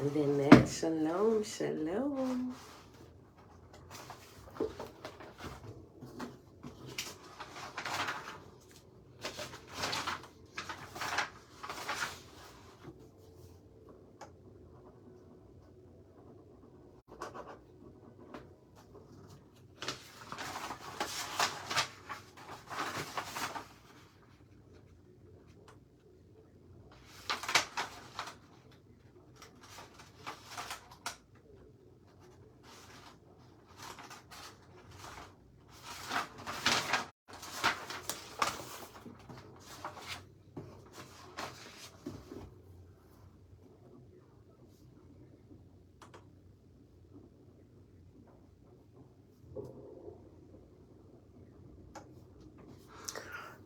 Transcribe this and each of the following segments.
Within that, shalom, shalom.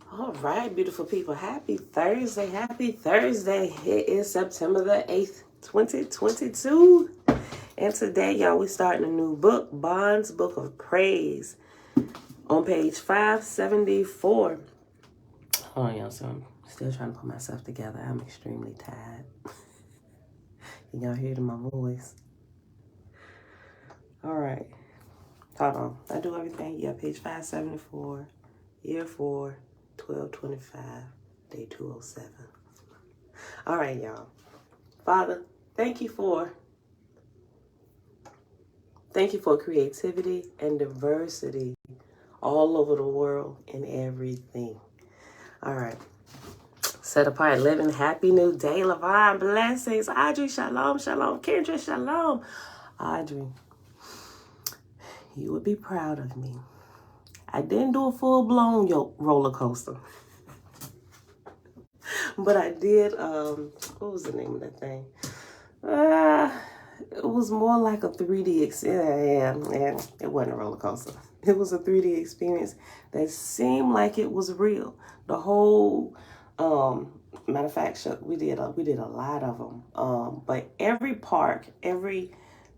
All right, beautiful people. Happy Thursday. Happy Thursday. It is September the 8th, 2022. And today, y'all, we're starting a new book, Bond's Book of Praise, on page 574. Hold on, y'all. So I'm still trying to put myself together. I'm extremely tired. Can y'all hear it in my voice? All right. Hold on. I do everything. Yeah, page 574, year 4. 12/25, day 207. All right, y'all. Father, thank you for creativity and diversity all over the world in everything. All right. Set apart, living, happy new day. Lavon, blessings. Audrey, shalom, shalom. Kendra, shalom. Audrey, you would be proud of me. I didn't do a full-blown roller coaster. But I did, what was the name of that thing? It was more like a 3D experience. Yeah, it wasn't a roller coaster. It was a 3D experience that seemed like it was real. The whole, matter of fact, we did a lot of them. But every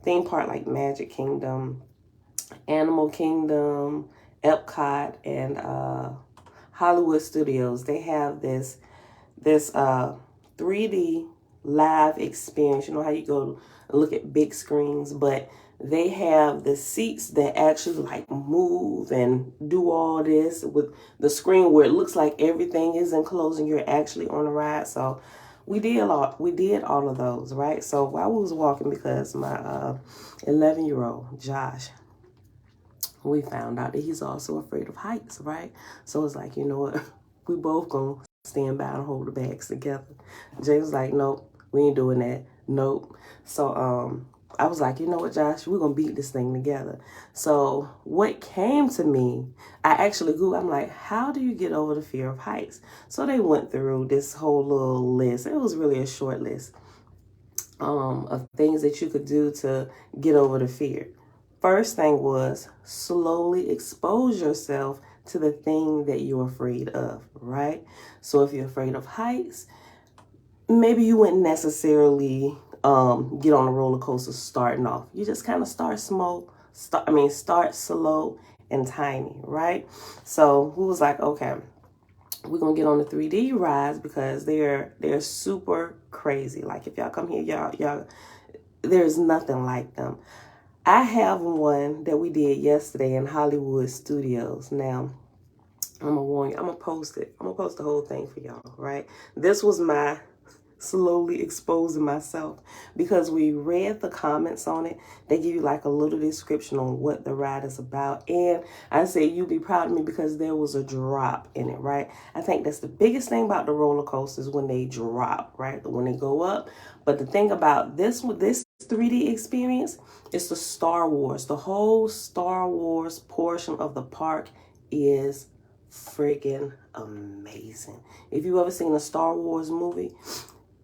theme park like Magic Kingdom, Animal Kingdom, Epcot, and Hollywood Studios, they have this 3D live experience. You know how you go and look at big screens, but they have the seats that actually like move and do all this with the screen where it looks like everything is enclosed and you're actually on a ride. So we did all of those, right? So while we was walking, because my 11-year-old Josh, we found out that he's also afraid of heights, right? So it's like, you know what, we both gonna stand by and hold the bags together. Jay was like, nope, we ain't doing that. Nope. So I was like, you know what, Josh, we're gonna beat this thing together. So what came to me, I actually Googled, I'm like, how do you get over the fear of heights? So they went through this whole little list. It was really a short list of things that you could do to get over the fear. First thing was slowly expose yourself to the thing that you're afraid of, right? So if you're afraid of heights, maybe you wouldn't necessarily get on a roller coaster starting off. You just kind of start slow and tiny, right? So we was like, okay, we're gonna get on the 3D rides because they're super crazy. Like if y'all come here, y'all there's nothing like them. I have one that we did yesterday in Hollywood Studios. Now, I'm gonna warn you, I'm gonna post it. I'm gonna post the whole thing for y'all, right? This was my slowly exposing myself, because we read the comments on it. They give you like a little description on what the ride is about. And I say you be proud of me because there was a drop in it, right? I think that's the biggest thing about the roller coasters, when they drop, right? When they go up. But the thing about this 3D experience is the Star Wars. The whole Star Wars portion of the park is freaking amazing. If you've ever seen a Star Wars movie,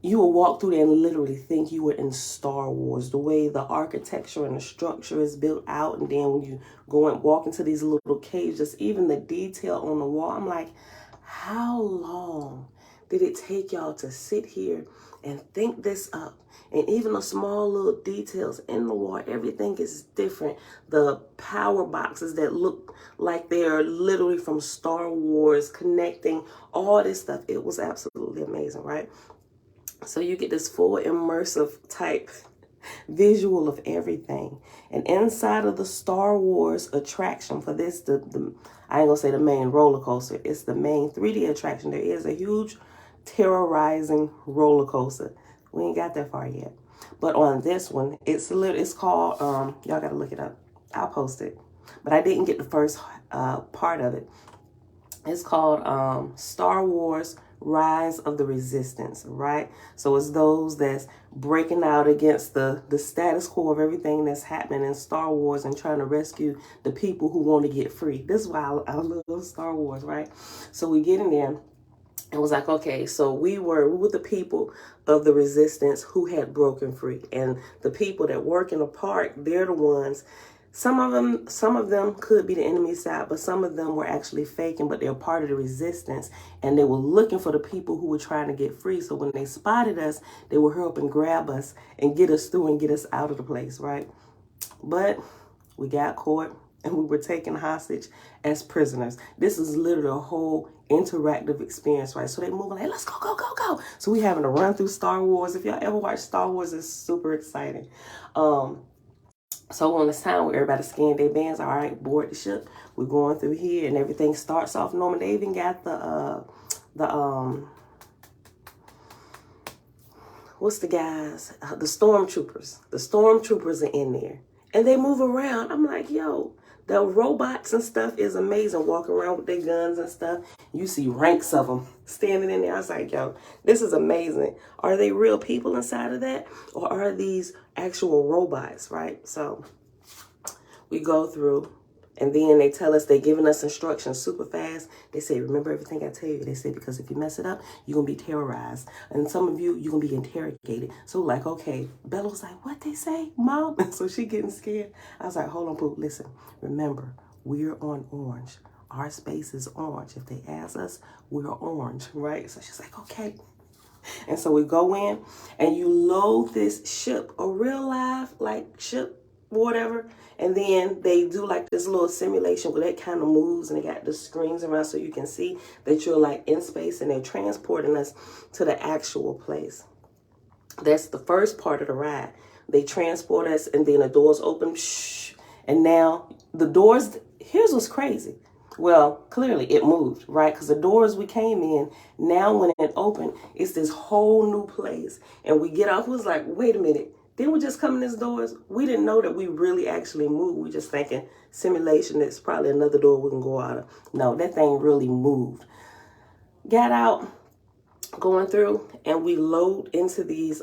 you will walk through there and literally think you were in Star Wars. The way the architecture and the structure is built out, and then when you go and walk into these little caves, just even the detail on the wall, I'm like, how long did it take y'all to sit here and think this up? And even the small little details in the wall, everything is different. The power boxes that look like they're literally from Star Wars, connecting all this stuff. It was absolutely amazing, right? So you get this full immersive type visual of everything. And inside of the Star Wars attraction for this, I ain't gonna say the main roller coaster, it's the main 3D attraction. There is a huge terrorizing roller coaster. We ain't got that far yet. But on this one, it's called, y'all gotta look it up. I'll post it. But I didn't get the first part of it. It's called Star Wars Rise of the Resistance, right? So it's those that's breaking out against the status quo of everything that's happening in Star Wars and trying to rescue the people who want to get free. This is why I love Star Wars, right? So we get in there. It was like, okay, so we were the people of the resistance who had broken free. And the people that work in the park, they're the ones. Some of them could be the enemy side, but some of them were actually faking, but they're part of the resistance. And they were looking for the people who were trying to get free. So when they spotted us, they would hurry up and grab us and get us through and get us out of the place, right? But we got caught and we were taken hostage as prisoners. This is literally a whole interactive experience, right? So they moving like, let's go, go, go, go. So we having to run through Star Wars. If y'all ever watch Star Wars, it's super exciting. So when it's time where everybody scanned their bands, all right, board the ship. We're going through here and everything starts off normal. They even got what's the guys? The stormtroopers. The stormtroopers are in there and they move around. I'm like, yo, the robots and stuff is amazing, walking around with their guns and stuff. You see ranks of them standing in there. I was like, yo, this is amazing. Are they real people inside of that? Or are these actual robots, right? So we go through and then they tell us, they're giving us instructions super fast. They say, remember everything I tell you. They say, because if you mess it up, you're going to be terrorized. And some of you, you're going to be interrogated. So like, okay, Bella's like, what they say, Mom? And so she getting scared. I was like, hold on, Pooh, listen, remember, we're on orange. Our space is orange. If they ask us, we're orange, right? So she's like, okay. And so we go in and you load this ship, a real live like ship, whatever. And then they do like this little simulation where that kind of moves and they got the screens around so you can see that you're like in space and they're transporting us to the actual place. That's the first part of the ride. They transport us and then the doors open. Shh, and now the doors, here's what's crazy. Well, clearly it moved, right? Because the doors we came in, now when it opened, it's this whole new place. And we get off, it was like, wait a minute. Didn't we just come in these doors? We didn't know that we really actually moved. We just thinking simulation, it's probably another door we can go out of. No, that thing really moved. Got out, going through, and we load into these,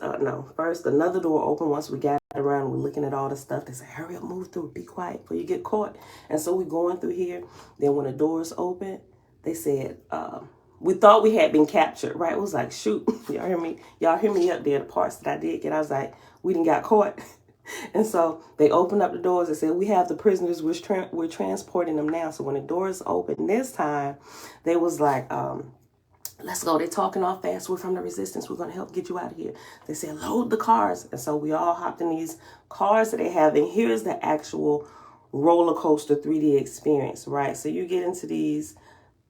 first another door open once we got around, we're looking at all the stuff. They say, hurry up, move through, be quiet before you get caught. And so we're going through here. Then when the doors open, they said, we thought we had been captured, right? It was like, shoot, y'all hear me? Y'all hear me up there, the parts that I did get. I was like, we didn't got caught. And so they opened up the doors and said, we have the prisoners, we're transporting them now. So when the doors opened this time, they was like, let's go. They're talking all fast. We're from the resistance. We're going to help get you out of here. They said, load the cars. And so we all hopped in these cars that they have. And here's the actual roller coaster 3D experience, right? So you get into these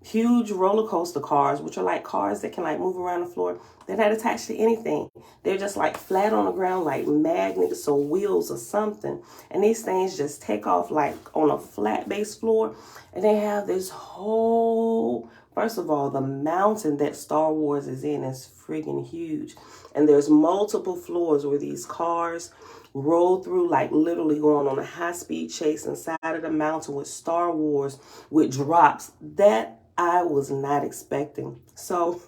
huge roller coaster cars, which are like cars that can like move around the floor. They're not attached to anything. They're just like flat on the ground, like magnets or wheels or something. And these things just take off like on a flat base floor. And they have this whole, first of all, the mountain that Star Wars is in is friggin' huge. And there's multiple floors where these cars roll through, like literally going on a high-speed chase inside of the mountain with Star Wars with drops that I was not expecting. So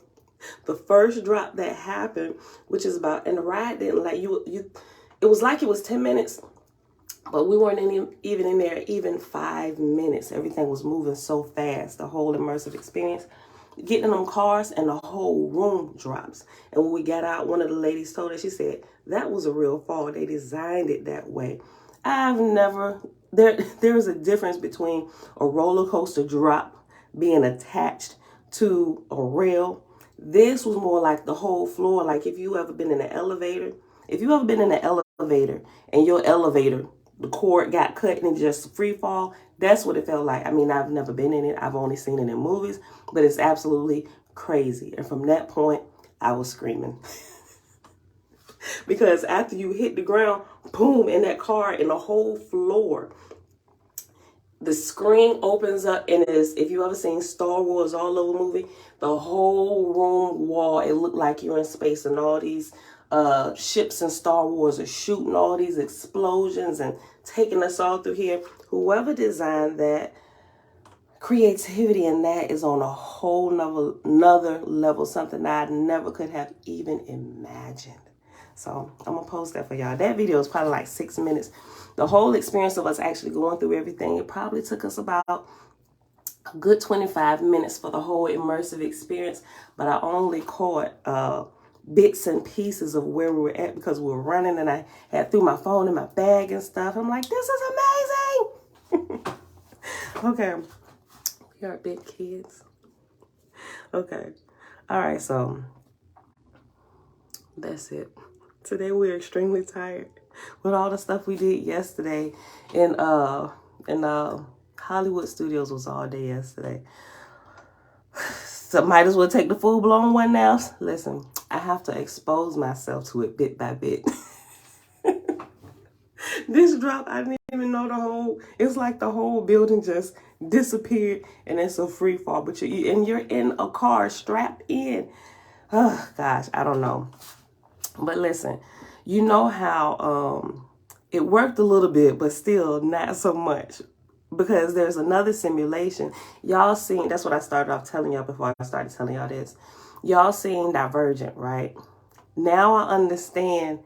the first drop that happened, which is about, and the ride didn't like it was like it was 10 minutes, but we weren't even in there even 5 minutes. Everything was moving so fast, the whole immersive experience. Getting in them cars and the whole room drops. And when we got out, one of the ladies told us, she said, that was a real fall. They designed it that way. There's a difference between a roller coaster drop being attached to a rail. This was more like the whole floor. Like if you ever been in an elevator, and your elevator, the cord got cut and it just free fall, that's what it felt like. I mean, I've never been in it. I've only seen it in movies, but it's absolutely crazy. And from that point, I was screaming. Because after you hit the ground, boom, in that car, and the whole floor, the screen opens up, and if you ever seen Star Wars all over movie, the whole room wall, it looked like you're in space, and all these ships in Star Wars are shooting all these explosions and taking us all through here. Whoever designed that, creativity in that is on a whole nother level, something I never could have even imagined. So I'm gonna post that for y'all. That video is probably like 6 minutes. The whole experience of us actually going through everything, it probably took us about a good 25 minutes for the whole immersive experience, but I only caught bits and pieces of where we were at because we were running, and I had threw my phone in my bag and stuff. I'm like, this is amazing. Okay, we are big kids. Okay, all right, so that's it. Today we're extremely tired with all the stuff we did yesterday in Hollywood Studios. Was all day yesterday. So might as well take the full-blown one now. Listen, I have to expose myself to it bit by bit. This drop, I didn't even know it's like the whole building just disappeared, and it's a free fall. But you're in a car strapped in. Oh gosh, I don't know. But listen, you know how it worked a little bit, but still not so much, because there's another simulation. Y'all seen, that's what I started off telling y'all before I started telling y'all this. Y'all seen Divergent, right? Now I understand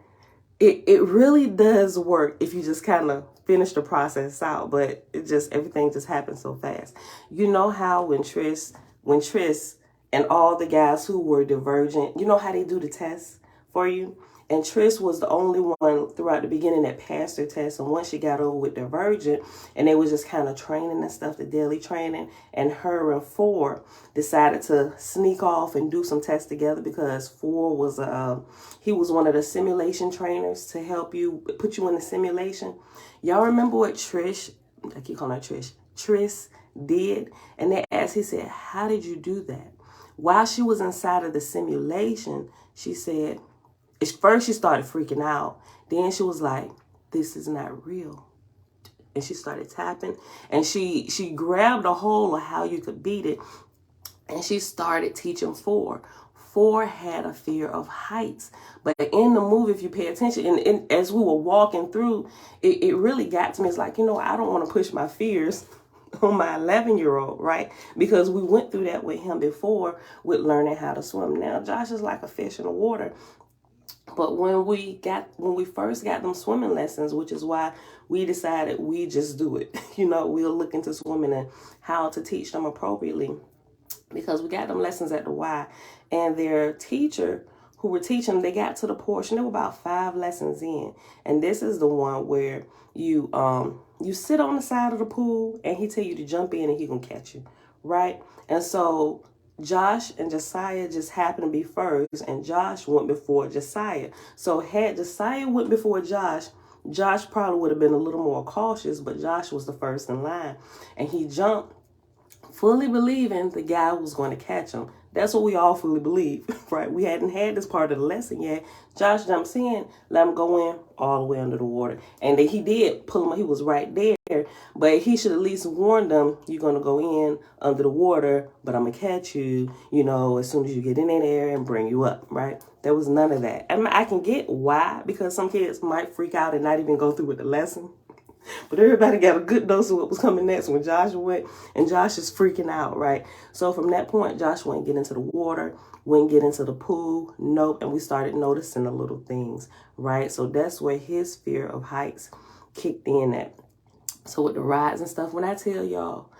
it really does work if you just kind of finish the process out, but everything just happens so fast. You know how when Triss and all the guys who were divergent, you know how they do the tests for you? And Triss was the only one throughout the beginning that passed her test. And once she got over with Divergent, and they was just kind of training and stuff, the daily training, and her and Four decided to sneak off and do some tests together, because Four was he was one of the simulation trainers to help you, put you in the simulation. Y'all remember what Triss did? And they asked, he said, how did you do that? While she was inside of the simulation, she said, at first she started freaking out. Then she was like, this is not real. And she started tapping, and she grabbed a hold of how you could beat it, and she started teaching Four. Four had a fear of heights. But in the movie, if you pay attention, and as we were walking through, it really got to me. It's like, I don't want to push my fears on my 11-year-old, right? Because we went through that with him before with learning how to swim. Now, Josh is like a fish in the water. But when we first got them swimming lessons, which is why we decided we just do it. We'll look into swimming and how to teach them appropriately, because we got them lessons at the Y, and their teacher who were teaching, they got to the portion, they were about 5 lessons in, and this is the one where you sit on the side of the pool, and he tell you to jump in and he gonna catch you, right? And so Josh and Josiah just happened to be first, and Josh went before Josiah. So had Josiah went before Josh probably would have been a little more cautious, but Josh was the first in line, and he jumped fully believing the guy was going to catch him. That's what we all fully believe, right? We hadn't had this part of the lesson yet. Josh jumps in, let him go in all the way under the water. And then he did pull him, he was right there. But he should at least warn them, you're going to go in under the water, but I'm going to catch you, as soon as you get in there and bring you up, right? There was none of that. And I can get why, because some kids might freak out and not even go through with the lesson. But everybody got a good dose of what was coming next when Josh went, and Josh is freaking out, right? So from that point, Josh wouldn't get into the water, wouldn't get into the pool, nope. And we started noticing the little things, right? So that's where his fear of heights kicked in at. So with the rides and stuff, when I tell y'all,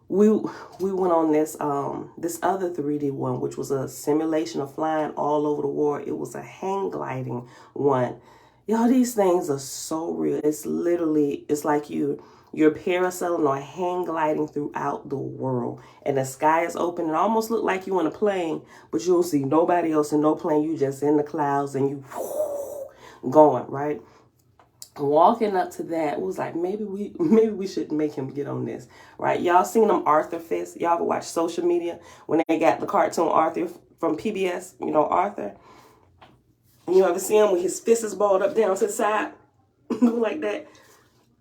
we went on this other 3D one, which was a simulation of flying all over the world. It was a hang gliding one. Y'all, these things are so real. It's like you're parasailing or hang gliding throughout the world, and the sky is open. It almost look like you in a plane, but you don't see nobody else in no plane. You just in the clouds, and you going, right? Walking up to that, it was like, maybe we should make him get on this, right? Y'all seen them Arthur fists? Y'all ever watch social media when they got the cartoon Arthur from PBS? Arthur. You ever see him when his fist is balled up down to the side? Like that?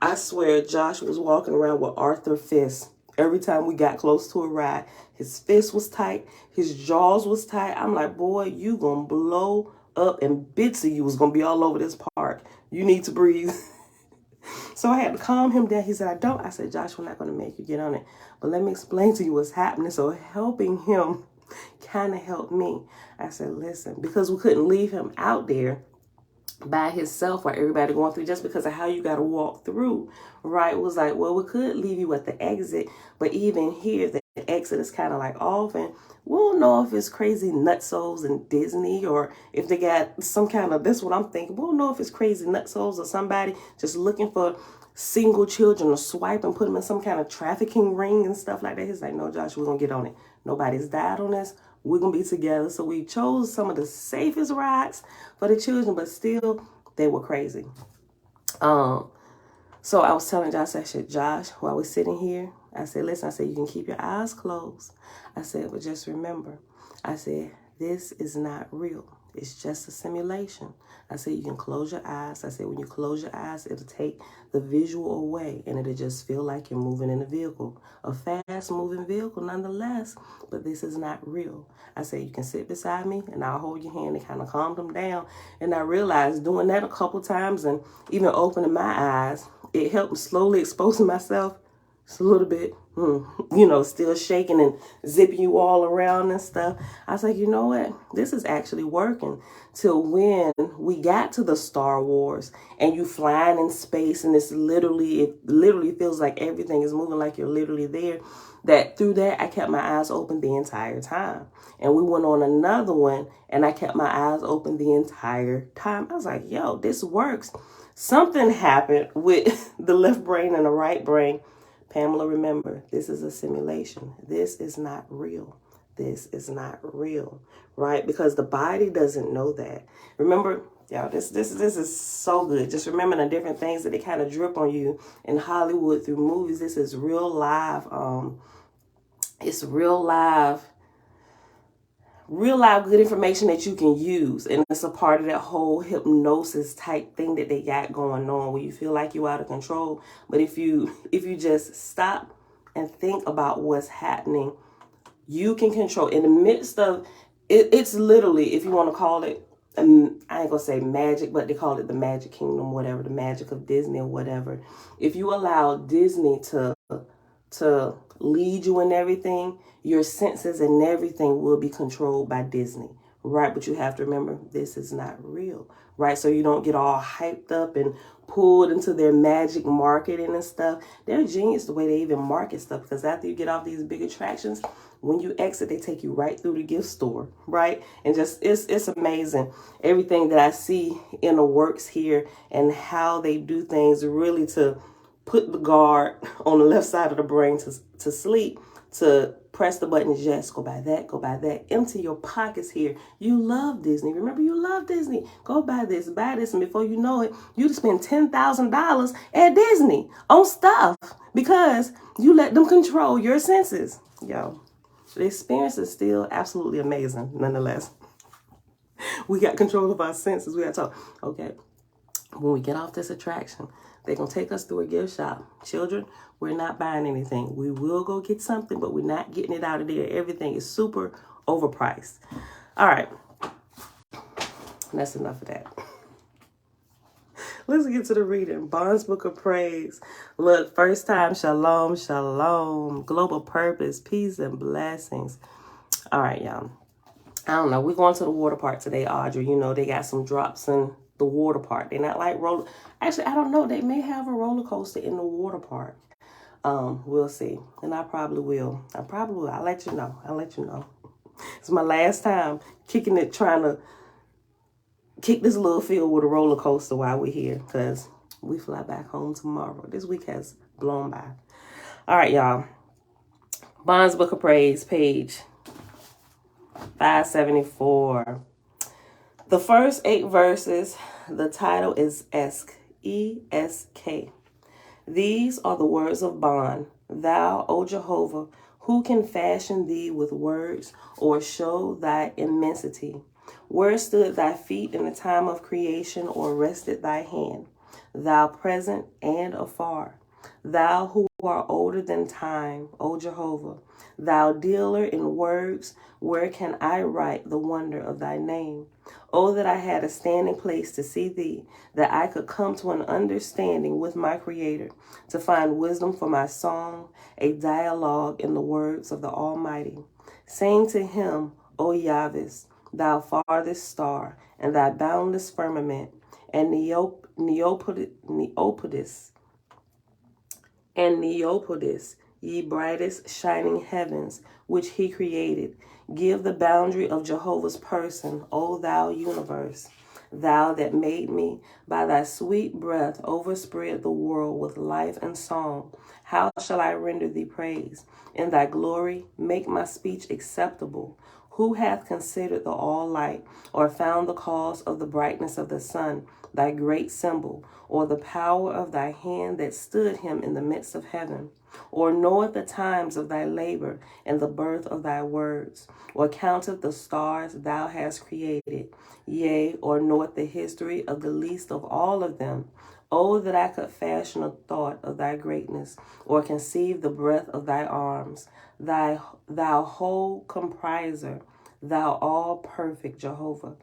I swear Josh was walking around with Arthur fists. Every time we got close to a ride, his fist was tight, his jaws was tight. I'm like, boy, you gonna blow up and bits of you was gonna be all over this park. You need to breathe. So I had to calm him down. He said, I don't. I said, Josh, we're not gonna make you get on it. But let me explain to you what's happening. So helping him kind of helped me. I said, listen, because we couldn't leave him out there by himself or everybody going through just because of how you got to walk through, right? It was like, well, we could leave you at the exit, but even here, the exit is kind of like off, and we don't know if it's crazy nutsos in Disney or if they got some kind of, that's what I'm thinking. We don't know if it's crazy nutsos or somebody just looking for single children to swipe and put them in some kind of trafficking ring and stuff like that. He's like, no, Josh, we're going to get on it. Nobody's died on this. We're going to be together. So we chose some of the safest rides for the children, but still, they were crazy. So I was telling Josh, I said, Josh, while we're sitting here, I said, listen, I said, you can keep your eyes closed. I said, but just remember, I said, this is not real. It's just a simulation. I said, you can close your eyes. I said, when you close your eyes, it'll take the visual away and it'll just feel like you're moving in a vehicle, a fast moving vehicle nonetheless, but this is not real. I said, you can sit beside me and I'll hold your hand and kind of calm them down. And I realized doing that a couple times and even opening my eyes, it helped slowly exposing myself. It's a little bit, still shaking and zipping you all around and stuff. I was like, you know what? This is actually working. Till when we got to the Star Wars and you flying in space and it literally feels like everything is moving like you're literally there. That through that, I kept my eyes open the entire time. And we went on another one and I kept my eyes open the entire time. I was like, yo, this works. Something happened with the left brain and the right brain. Pamela, remember, this is a simulation. This is not real. This is not real, right? Because the body doesn't know that. Remember, y'all, this is so good. Just remember the different things that they kind of drip on you in Hollywood through movies. This is real live. It's real live good information that you can use, and it's a part of that whole hypnosis type thing that they got going on where you feel like you're out of control. But if you just stop and think about what's happening, you can control in the midst of it. It's literally, if you want to call it, I ain't gonna say magic, but they call it the magic kingdom, whatever, the magic of Disney or whatever. If you allow Disney to lead you in everything, your senses and everything will be controlled by Disney, right? But you have to remember, this is not real, right? So you don't get all hyped up and pulled into their magic marketing and stuff. They're genius the way they even market stuff, because after you get off these big attractions, when you exit, they take you right through the gift store, right? And just, it's amazing. Everything that I see in the works here and how they do things really to put the guard on the left side of the brain to sleep, to press the buttons, yes, go buy that, empty your pockets here. You love Disney. Remember, you love Disney. Go buy this, and before you know it, you just spend $10,000 at Disney on stuff because you let them control your senses. Yo, the experience is still absolutely amazing, nonetheless. We got control of our senses. We got to talk. Okay, when we get off this attraction, they're going to take us through a gift shop. Children, we're not buying anything. We will go get something, but we're not getting it out of there. Everything is super overpriced. All right. That's enough of that. Let's get to the reading. Bond's Book of Praise. Look, first time, shalom, shalom. Global purpose, peace, and blessings. All right, y'all. I don't know. We're going to the water park today, Audrey. You know, they got some drops in the water park. They're not like roller. Actually, I don't know. They may have a roller coaster in the water park. We'll see. And I probably will. I'll let you know. It's my last time kicking it, trying to kick this little field with a roller coaster while we're here, because we fly back home tomorrow. This week has blown by. All right, y'all. Bond's Book of Praise, page 574. The first 8 verses, the title is Esk, E-S-K. These are the words of bond. Thou, O Jehovah, who can fashion thee with words or show thy immensity? Where stood thy feet in the time of creation, or rested thy hand? Thou present and afar, thou who art older than time, O Jehovah, thou dealer in words, where can I write the wonder of thy name? Oh, that I had a standing place to see thee, that I could come to an understanding with my Creator, to find wisdom for my song, a dialogue in the words of the Almighty. Saying to him, O Yavis, thou farthest star, and thy boundless firmament, and Neopodis, ye brightest shining heavens, which he created. Give the boundary of Jehovah's person, O thou universe. Thou that made me, by thy sweet breath overspread the world with life and song. How shall I render thee praise? In thy glory make my speech acceptable. Who hath considered the all-light, or found the cause of the brightness of the sun, thy great symbol, or the power of thy hand that stood him in the midst of heaven? Or knoweth the times of thy labor and the birth of thy words? Or counteth the stars thou hast created? Yea, or knoweth the history of the least of all of them? Oh, that I could fashion a thought of thy greatness, or conceive the breadth of thy arms, thou whole compriser, thou all perfect Jehovah.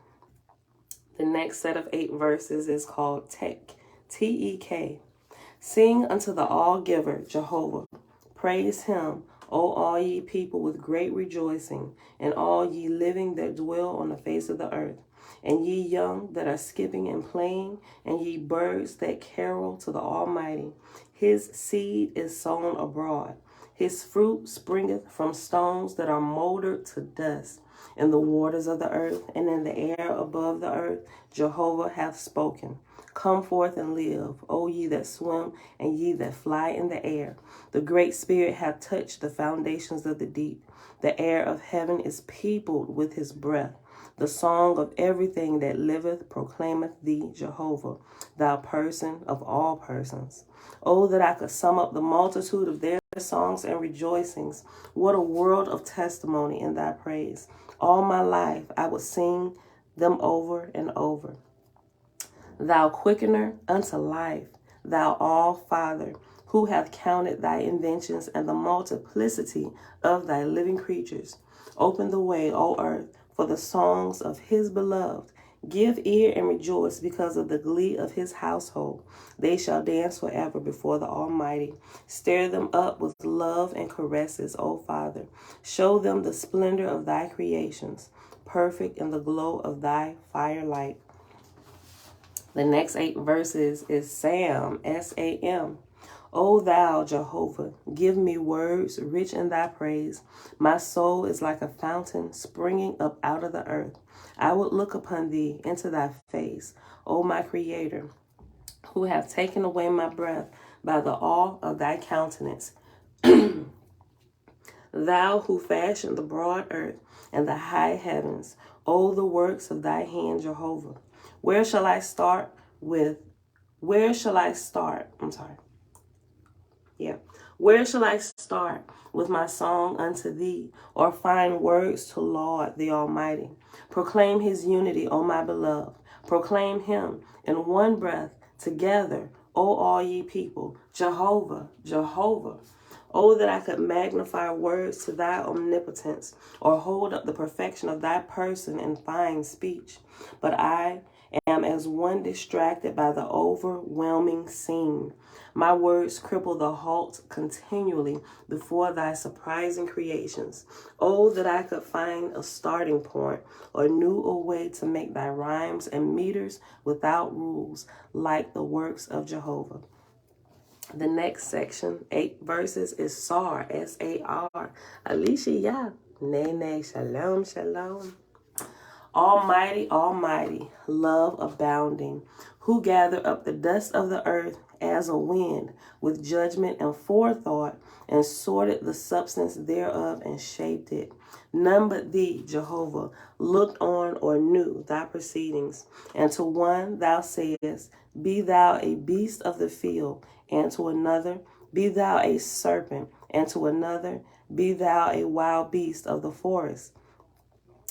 The next set of 8 verses is called Tek, T-E-K. Sing unto the all-giver, Jehovah. Praise him, O all ye people, with great rejoicing, and all ye living that dwell on the face of the earth, and ye young that are skipping and playing, and ye birds that carol to the Almighty. His seed is sown abroad. His fruit springeth from stones that are moldered to dust. In the waters of the earth and in the air above the earth, Jehovah hath spoken. Come forth and live, O ye that swim, and ye that fly in the air. The Great Spirit hath touched the foundations of the deep. The air of heaven is peopled with his breath. The song of everything that liveth proclaimeth thee, Jehovah, thou person of all persons. Oh, that I could sum up the multitude of their songs and rejoicings. What a world of testimony in thy praise. All my life I would sing them over and over. Thou quickener unto life, thou all-Father, who hath counted thy inventions and the multiplicity of thy living creatures. Open the way, O earth, for the songs of his beloved. Give ear and rejoice because of the glee of his household. They shall dance forever before the Almighty. Stir them up with love and caresses, O Father. Show them the splendor of thy creations, perfect in the glow of thy firelight. The next 8 verses is Sam, S-A-M. O thou, Jehovah, give me words rich in thy praise. My soul is like a fountain springing up out of the earth. I would look upon thee into thy face, O my Creator, who have taken away my breath by the awe of thy countenance. Thou who fashioned the broad earth and the high heavens, O the works of thy hand, Jehovah. Where shall I start? Where shall I start with my song unto thee, or find words to laud the Almighty? Proclaim his unity, O my beloved. Proclaim him in one breath together, O all ye people. Jehovah, Jehovah. Oh, that I could magnify words to thy omnipotence, or hold up the perfection of thy person in fine speech. But I am as one distracted by the overwhelming scene. My words cripple the halt continually before thy surprising creations. Oh, that I could find a starting point, or knew a way to make thy rhymes and meters without rules, like the works of Jehovah. The next section, 8 verses, is Sar, S-A-R. Alicia, yeah. Nene, shalom, shalom. Almighty, almighty, love abounding, who gathered up the dust of the earth as a wind, with judgment and forethought, and sorted the substance thereof and shaped it. None but thee, Jehovah, looked on or knew thy proceedings. And to one thou sayest, be thou a beast of the field, and to another, be thou a serpent, and to another, be thou a wild beast of the forest.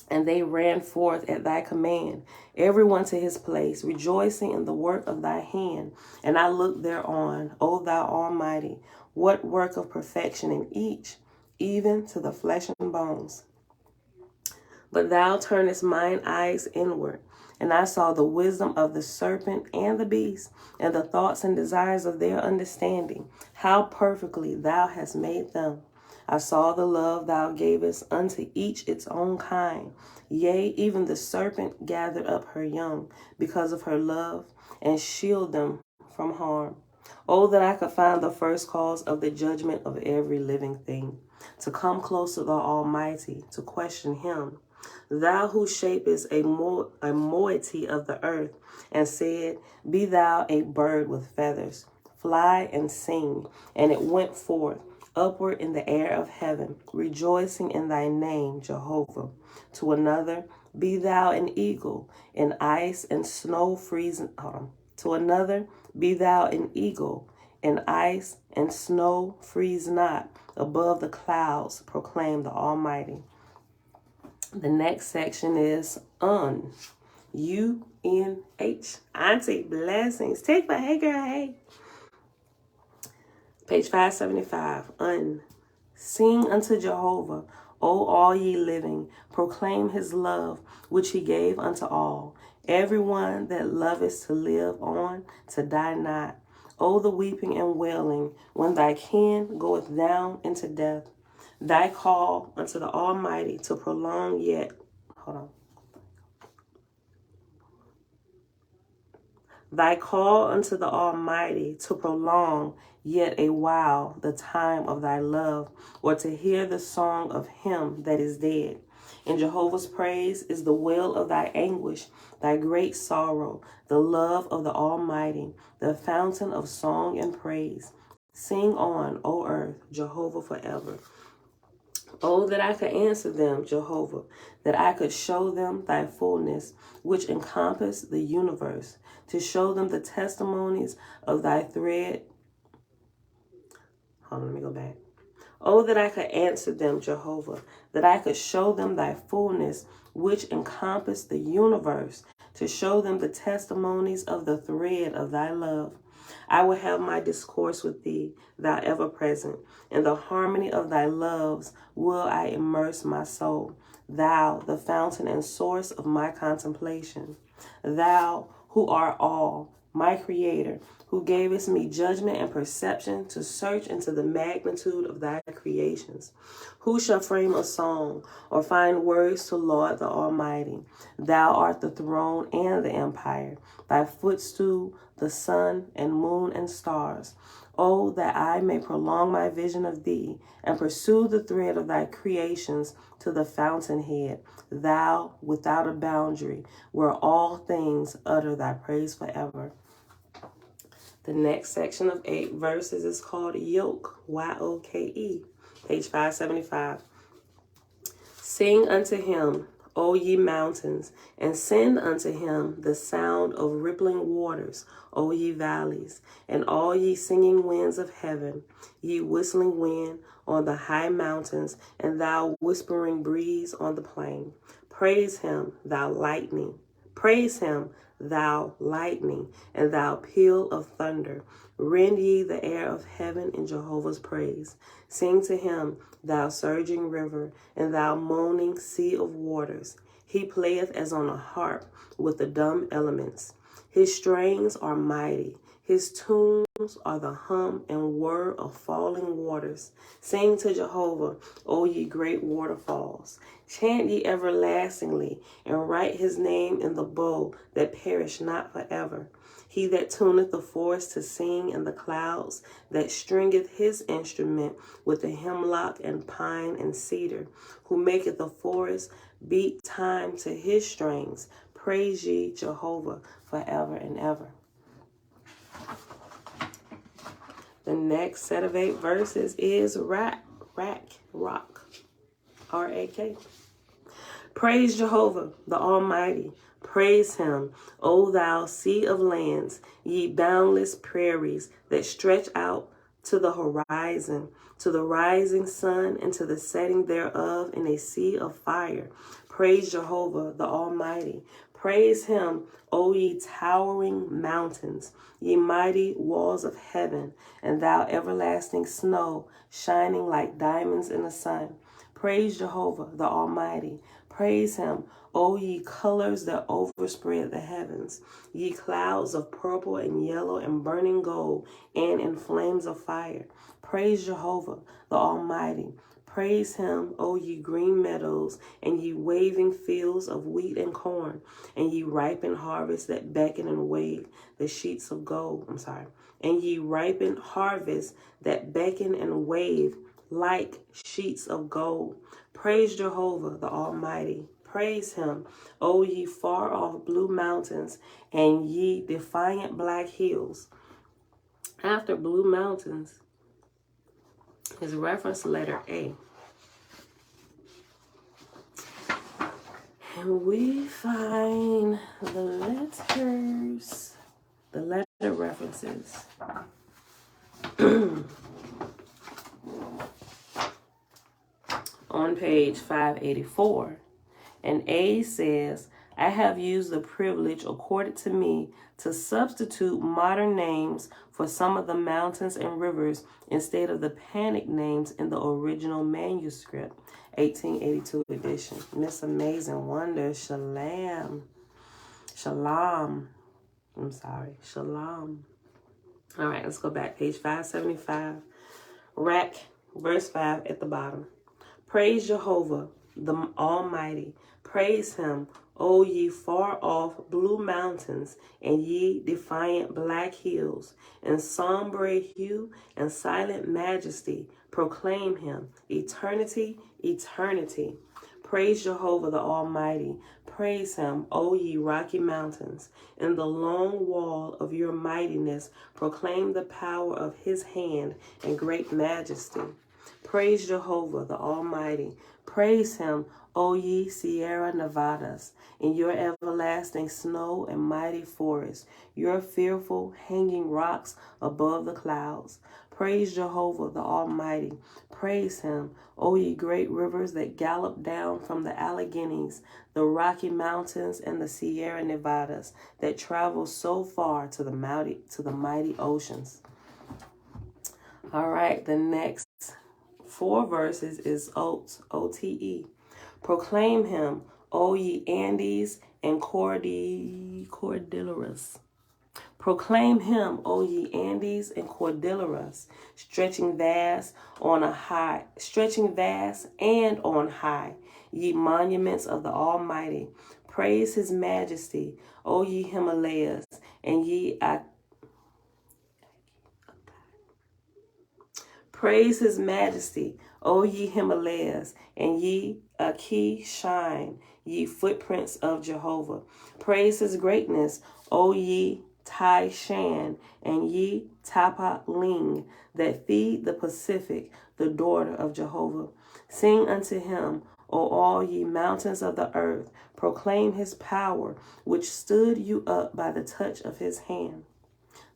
And they ran forth at thy command, everyone to his place, rejoicing in the work of thy hand. And I looked thereon, O thou Almighty, what work of perfection in each, even to the flesh and bones. But thou turnest mine eyes inward, and I saw the wisdom of the serpent and the beast, and the thoughts and desires of their understanding, how perfectly thou hast made them. I saw the love thou gavest unto each its own kind. Yea, even the serpent gathered up her young because of her love, and shield them from harm. Oh, that I could find the first cause of the judgment of every living thing, to come close to the Almighty, to question him. Thou who shapest a moiety of the earth, and said, Be thou a bird with feathers, fly and sing. And it went forth upward in the air of heaven, rejoicing in thy name, Jehovah. To another, be thou an eagle, in ice and snow freezing. To another, be thou an eagle, in ice and snow freeze not. Above the clouds proclaim the Almighty. The next section is UNH. Auntie, blessings. Take my, hey girl, hey. Page 575. Sing unto Jehovah, O all ye living. Proclaim his love, which he gave unto all. Everyone that loveth to live on, to die not. O the weeping and wailing, when thy kin goeth down into death. Thy call unto the Almighty to prolong yet. Thy call unto the Almighty to prolong yet a while the time of thy love, or to hear the song of him that is dead. In Jehovah's praise is the wail of thy anguish, thy great sorrow, the love of the Almighty, the fountain of song and praise. Sing on, O earth, Jehovah forever. Oh, that I could answer them, Jehovah, that I could show them thy fullness, which encompass the universe, to show them the testimonies of thy thread. Let me go back. Oh, that I could answer them, Jehovah, that I could show them thy fullness, which encompass the universe, to show them the testimonies of the thread of thy love. I will have my discourse with thee, thou ever present. In the harmony of thy loves will I immerse my soul. Thou, the fountain and source of my contemplation. Thou, who art all, my creator, who gavest me judgment and perception to search into the magnitude of thy creations. Who shall frame a song or find words to laud the Almighty? Thou art the throne and the empire, thy footstool, the sun and moon and stars. Oh, that I may prolong my vision of thee and pursue the thread of thy creations to the fountainhead, thou without a boundary, where all things utter thy praise forever. The next section of 8 verses is called Yoke, Y-O-K-E, page 575. Sing unto him, O ye mountains, and send unto him the sound of rippling waters, O ye valleys, and all ye singing winds of heaven, ye whistling wind on the high mountains, and thou whispering breeze on the plain. Praise him, thou lightning. Praise him, thou lightning, and thou peal of thunder. Rend ye the air of heaven in Jehovah's praise. Sing to him, thou surging river, and thou moaning sea of waters. He playeth as on a harp with the dumb elements. His strings are mighty. His tunes are the hum and whir of falling waters. Sing to Jehovah, O ye great waterfalls. Chant ye everlastingly, and write his name in the bowl that perish not forever. He that tuneth the forest to sing in the clouds, that stringeth his instrument with the hemlock and pine and cedar, who maketh the forest beat time to his strings. Praise ye Jehovah forever and ever. The next set of 8 verses is rock, R-A-K. Praise Jehovah, the Almighty. Praise him, O thou sea of lands, ye boundless prairies that stretch out to the horizon, to the rising sun and to the setting thereof in a sea of fire. Praise Jehovah, the Almighty. Praise him, O ye towering mountains, ye mighty walls of heaven, and thou everlasting snow, shining like diamonds in the sun. Praise Jehovah, the Almighty. Praise him, O ye colors that overspread the heavens, ye clouds of purple and yellow and burning gold and in flames of fire. Praise Jehovah, the Almighty. Praise him, O ye green meadows, and ye waving fields of wheat and corn, and ye ripen harvests that beckon and wave the sheets of gold. And ye ripen harvests that beckon and wave like sheets of gold. Praise Jehovah, the Almighty. Praise him, O ye far off blue mountains, and ye defiant black hills. After blue mountains is reference letter A. And we find the letter references. On page 584. And A says, I have used the privilege accorded to me to substitute modern names for some of the mountains and rivers instead of the panic names in the original manuscript, 1882 edition. Miss Amazing Wonder, Shalom. Shalom. All right, let's go back. Page 575. Rack, verse 5 at the bottom. Praise Jehovah, the Almighty. Praise him, O ye far off blue mountains, and ye defiant black hills, in sombre hue and silent majesty. Proclaim him, eternity, eternity. Praise Jehovah the Almighty. Praise him, O ye rocky mountains. In the long wall of your mightiness, proclaim the power of his hand and great majesty. Praise Jehovah the Almighty. Praise him, O ye Sierra Nevadas, in your everlasting snow and mighty forests, your fearful hanging rocks above the clouds. Praise Jehovah the Almighty. Praise him, O ye great rivers that gallop down from the Alleghenies, the Rocky Mountains and the Sierra Nevadas that travel so far to the mighty oceans. All right, the next 4 verses is OTE. Proclaim him, O ye Andes and Cordilleras. Proclaim him, O ye Andes and Cordilleras, stretching vast and on high, ye monuments of the Almighty. Praise his majesty, O ye Himalayas, and ye Praise his majesty, O ye Himalayas, and ye Aki shine, ye footprints of Jehovah. Praise his greatness, O ye Tai Shan, and ye Tapa Ling, that feed the Pacific, the daughter of Jehovah. Sing unto him, O all ye mountains of the earth. Proclaim his power, which stood you up by the touch of his hand.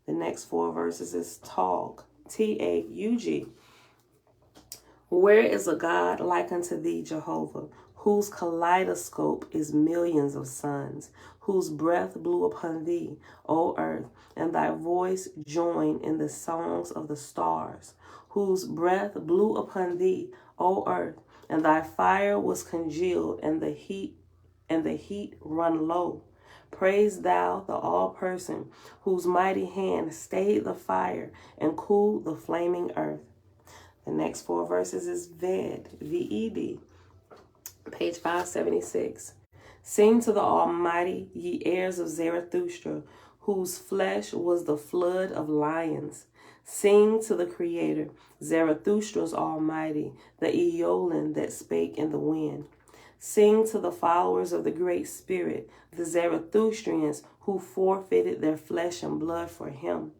The next 4 verses is Taug. Taug. Where is a God like unto thee, Jehovah, whose kaleidoscope is millions of suns, whose breath blew upon thee, O earth, and thy voice joined in the songs of the stars, whose breath blew upon thee, O earth, and thy fire was congealed, and the heat run low. Praise thou the all-person, whose mighty hand stayed the fire and cooled the flaming earth. The next 4 verses is Ved, V-E-D, page 576. Sing to the Almighty, ye heirs of Zarathustra, whose flesh was the flood of lions. Sing to the Creator, Zarathustra's Almighty, the Aeolin that spake in the wind. Sing to the followers of the Great Spirit, the Zarathustrians who forfeited their flesh and blood for him.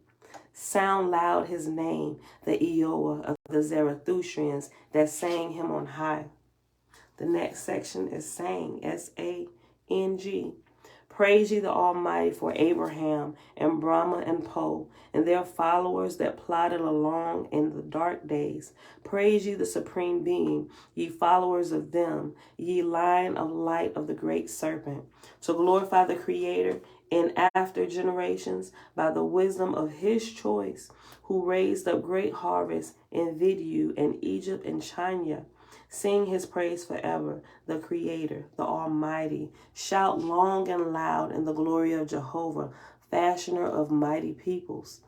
Sound loud his name, the Eoah of the Zarathustrians that sang him on high. The next section is Sang, S-A-N-G. Praise ye the Almighty for Abraham and Brahma and Poe and their followers that plodded along in the dark days. Praise ye the Supreme Being, ye followers of them, ye line of light of the great serpent. To glorify the Creator in after generations by the wisdom of his choice, who raised up great harvests in Vidu and Egypt and China. Sing his praise forever, the Creator, the Almighty. Shout long and loud in the glory of Jehovah, fashioner of mighty peoples.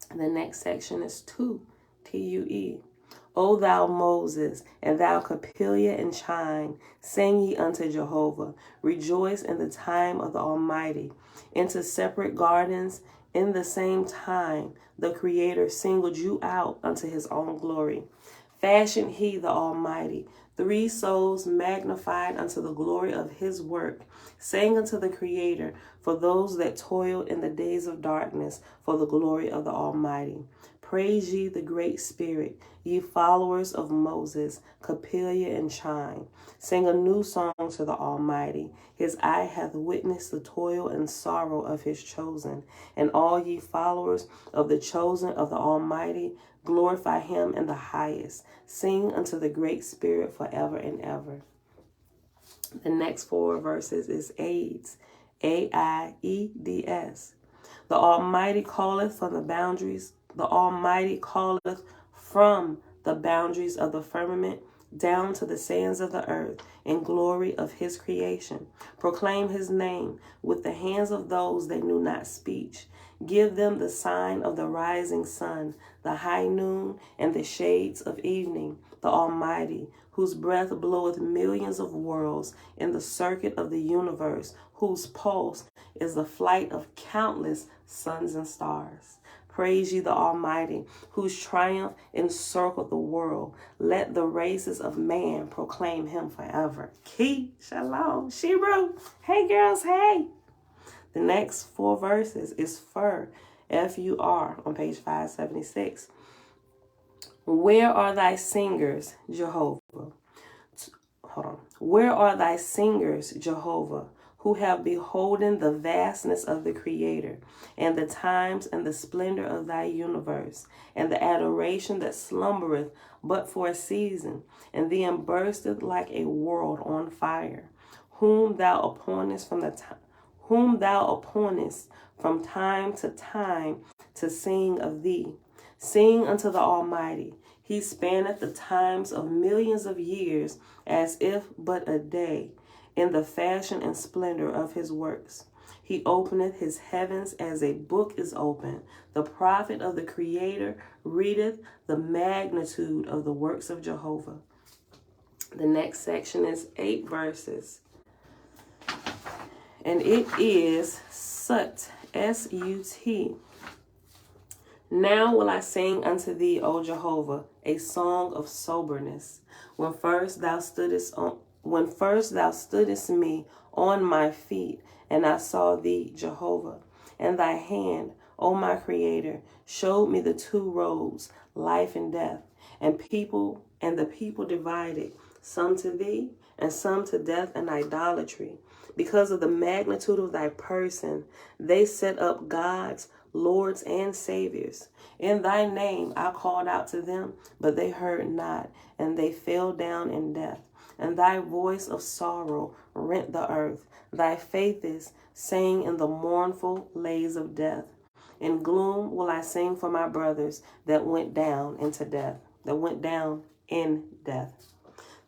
The next section is 2, T-U-E. O thou Moses, and thou Capelia and Chine, sing ye unto Jehovah. Rejoice in the time of the Almighty. Into separate gardens in the same time the Creator singled you out unto his own glory. Fashioned he the Almighty 3 souls magnified unto the glory of his work, sang unto the Creator for those that toiled in the days of darkness for the glory of the Almighty. Praise ye the Great Spirit, ye followers of Moses, Capelia and Chine. Sing a new song to the Almighty. His eye hath witnessed the toil and sorrow of his chosen. And all ye followers of the chosen of the Almighty, glorify him in the highest. Sing unto the Great Spirit forever and ever. The next 4 verses is AIDS, A-I-E-D-S. The Almighty calleth from the boundaries. The Almighty calleth from the boundaries of the firmament down to the sands of the earth in glory of his creation. Proclaim his name with the hands of those that knew not speech. Give them the sign of the rising sun, the high noon, and the shades of evening, the Almighty, whose breath bloweth millions of worlds in the circuit of the universe, whose pulse is the flight of countless suns and stars. Praise ye the Almighty, whose triumph encircled the world. Let the races of man proclaim him forever. Ki, shalom, Shebrew. Hey, girls, hey. The next 4 verses is Fur, F-U-R, on page 576. Where are thy singers, Jehovah? Where are thy singers, Jehovah, who have beholden the vastness of the Creator, and the times and the splendor of thy universe, and the adoration that slumbereth but for a season, and then bursteth like a world on fire, whom thou appointest from time to time to sing of thee. Sing unto the Almighty. He spanneth the times of millions of years as if but a day, in the fashion and splendor of his works. He openeth his heavens as a book is opened. The prophet of the Creator readeth the magnitude of the works of Jehovah. The next section is 8 verses. And it is Sut, S-U-T. Now will I sing unto thee, O Jehovah, a song of soberness. When first thou stoodest me on my feet, and I saw thee, Jehovah, and thy hand, O my Creator, showed me the 2 roads, life and death, and the people divided, some to thee, and some to death and idolatry. Because of the magnitude of thy person, they set up gods, lords, and saviors. In thy name I called out to them, but they heard not, and they fell down in death. And thy voice of sorrow rent the earth. Thy faiths sang in the mournful lays of death. In gloom will I sing for my brothers that went down into death, that went down in death.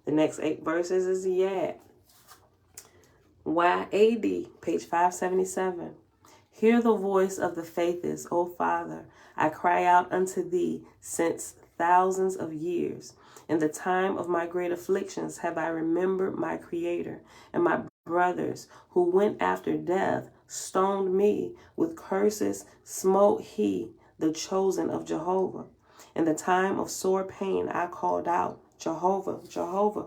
The next 8 verses is Yad. Y-A-D, page 577. Hear the voice of the faithless, O Father. I cry out unto thee since thousands of years. In the time of my great afflictions have I remembered my Creator, and my brothers who went after death stoned me. With curses smote he, the chosen of Jehovah. In the time of sore pain I called out, Jehovah, Jehovah.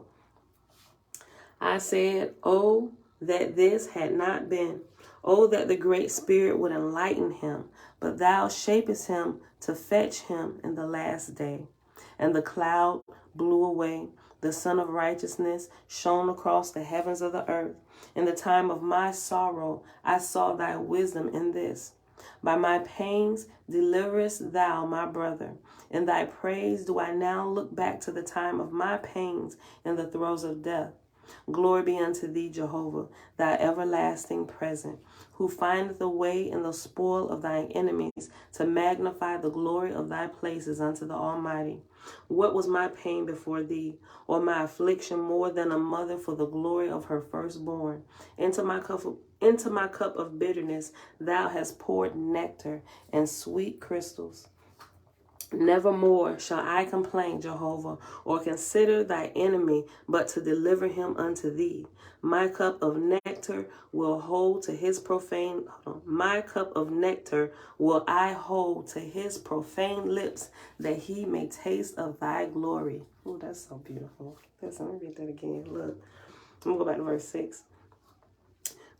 I said, oh, that this had not been. Oh, that the Great Spirit would enlighten him. But thou shapest him to fetch him in the last day. And the cloud blew away. the Sun of Righteousness, shone across the heavens of the earth. In the time of my sorrow, I saw thy wisdom in this. By my pains deliverest thou my brother. In thy praise do I now look back to the time of my pains in the throes of death. Glory be unto thee, Jehovah, thy everlasting present, who findeth a way in the spoil of thine enemies to magnify the glory of thy places unto the Almighty. What was my pain before thee, or my affliction more than a mother for the glory of her firstborn? Into my cup of bitterness thou hast poured nectar and sweet crystals. Nevermore shall I complain, Jehovah, or consider thy enemy, but to deliver him unto thee. My cup of nectar will hold to his profane. My cup of nectar will I hold to his profane lips, that he may taste of thy glory. Oh, that's so beautiful. Listen, let me read that again. Look, I'm gonna go back to verse 6.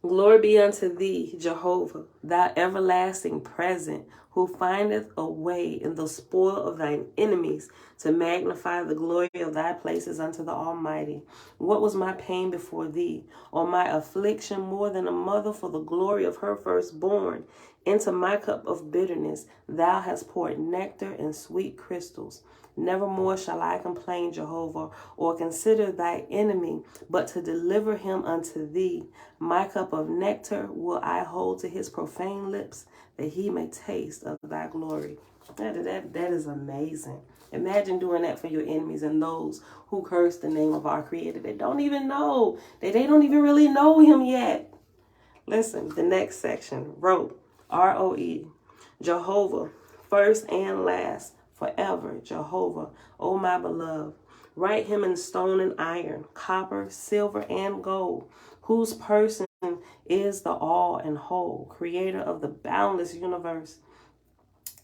Glory be unto thee, Jehovah, thou everlasting present, who findeth a way in the spoil of thine enemies to magnify the glory of thy places unto the Almighty. What was my pain before thee, or my affliction more than a mother for the glory of her firstborn? Into my cup of bitterness thou hast poured nectar and sweet crystals. Nevermore shall I complain, Jehovah, or consider thy enemy, but to deliver him unto thee. My cup of nectar will I hold to his profane lips, that he may taste of thy glory. That is amazing. Imagine doing that for your enemies and those who curse the name of our Creator. They don't even know, they don't even really know him yet. Listen, the next section, wrote, R-O-E, Jehovah, first and last, forever, Jehovah, O my beloved. Write him in stone and iron, copper, silver, and gold, whose person is the all and whole, creator of the boundless universe.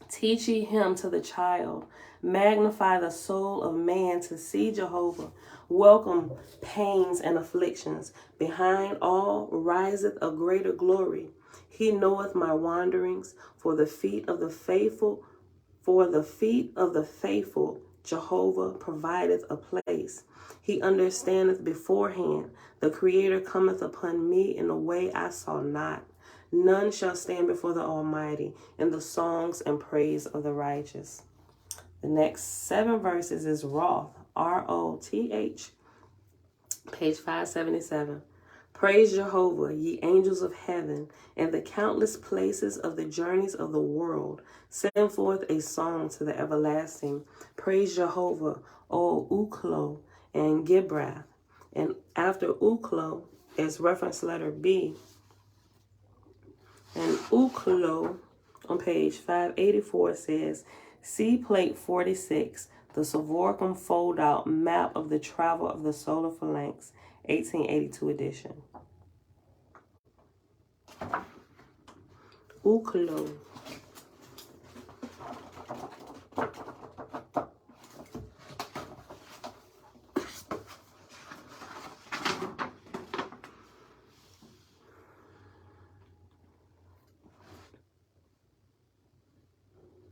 Teach ye him to the child. Magnify the soul of man to see Jehovah. Welcome pains and afflictions. Behind all riseth a greater glory. He knoweth my wanderings. For the feet of the faithful, Jehovah provideth a place. He understandeth beforehand. The Creator cometh upon me in a way I saw not. None shall stand before the Almighty in the songs and praise of the righteous. The next 7 verses is Roth, R-O-T-H, page 577. Praise Jehovah, ye angels of heaven, and the countless places of the journeys of the world. Send forth a song to the everlasting. Praise Jehovah, O Uklo and Gibrath. And after Uklo is reference letter B. And Uklo on page 584 says, see plate 46, the Savorcum fold-out map of the travel of the solar phalanx, 1882 edition. Uklo.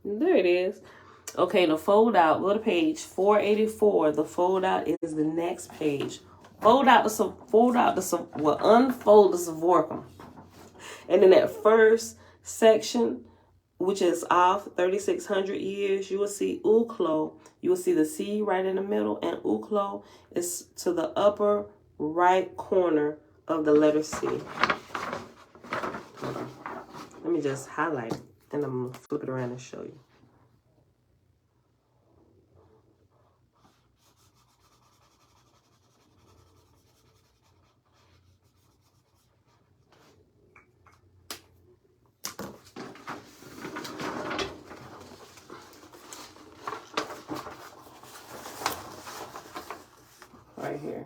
There it is. Okay, the fold out, go to page 484. The fold out is the next page. Unfold the Savorcum. And in that first section, which is off 3,600 years, you will see Uklo. You will see the C right in the middle, and Uklo is to the upper right corner of the letter C. Let me just highlight it, and I'm going to flip it around and show you. Right here.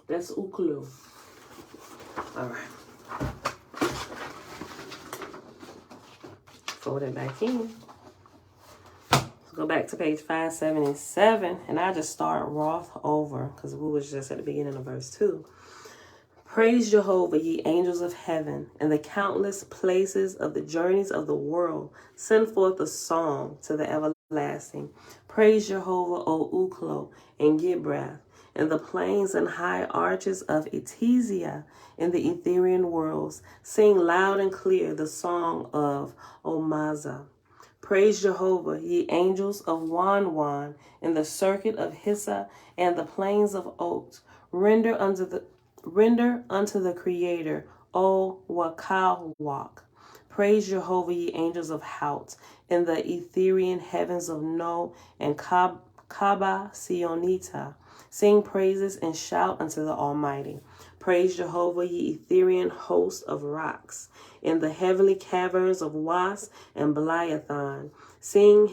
That's Uklo. All right. Fold it back in. Let's go back to page 577, and I just start Roth over because we was just at the beginning of verse 2. Praise Jehovah, ye angels of heaven, and the countless places of the journeys of the world. Send forth a song to the everlasting. everlasting. Praise Jehovah, O Uklo, and Gibrath, in the plains and high arches of Etizia, in the Etherian worlds. Sing loud and clear the song of Oahspe. Praise Jehovah, ye angels of Wan, in the circuit of Hissa and the plains of oaks. Render unto the Creator, O Wakawak. Praise Jehovah, ye angels of Haut, in the Etherian heavens of No and Kaba Sionita. Sing praises and shout unto the Almighty. Praise Jehovah, ye Etherian host of rocks, in the heavenly caverns of Was and Beliathan. Sing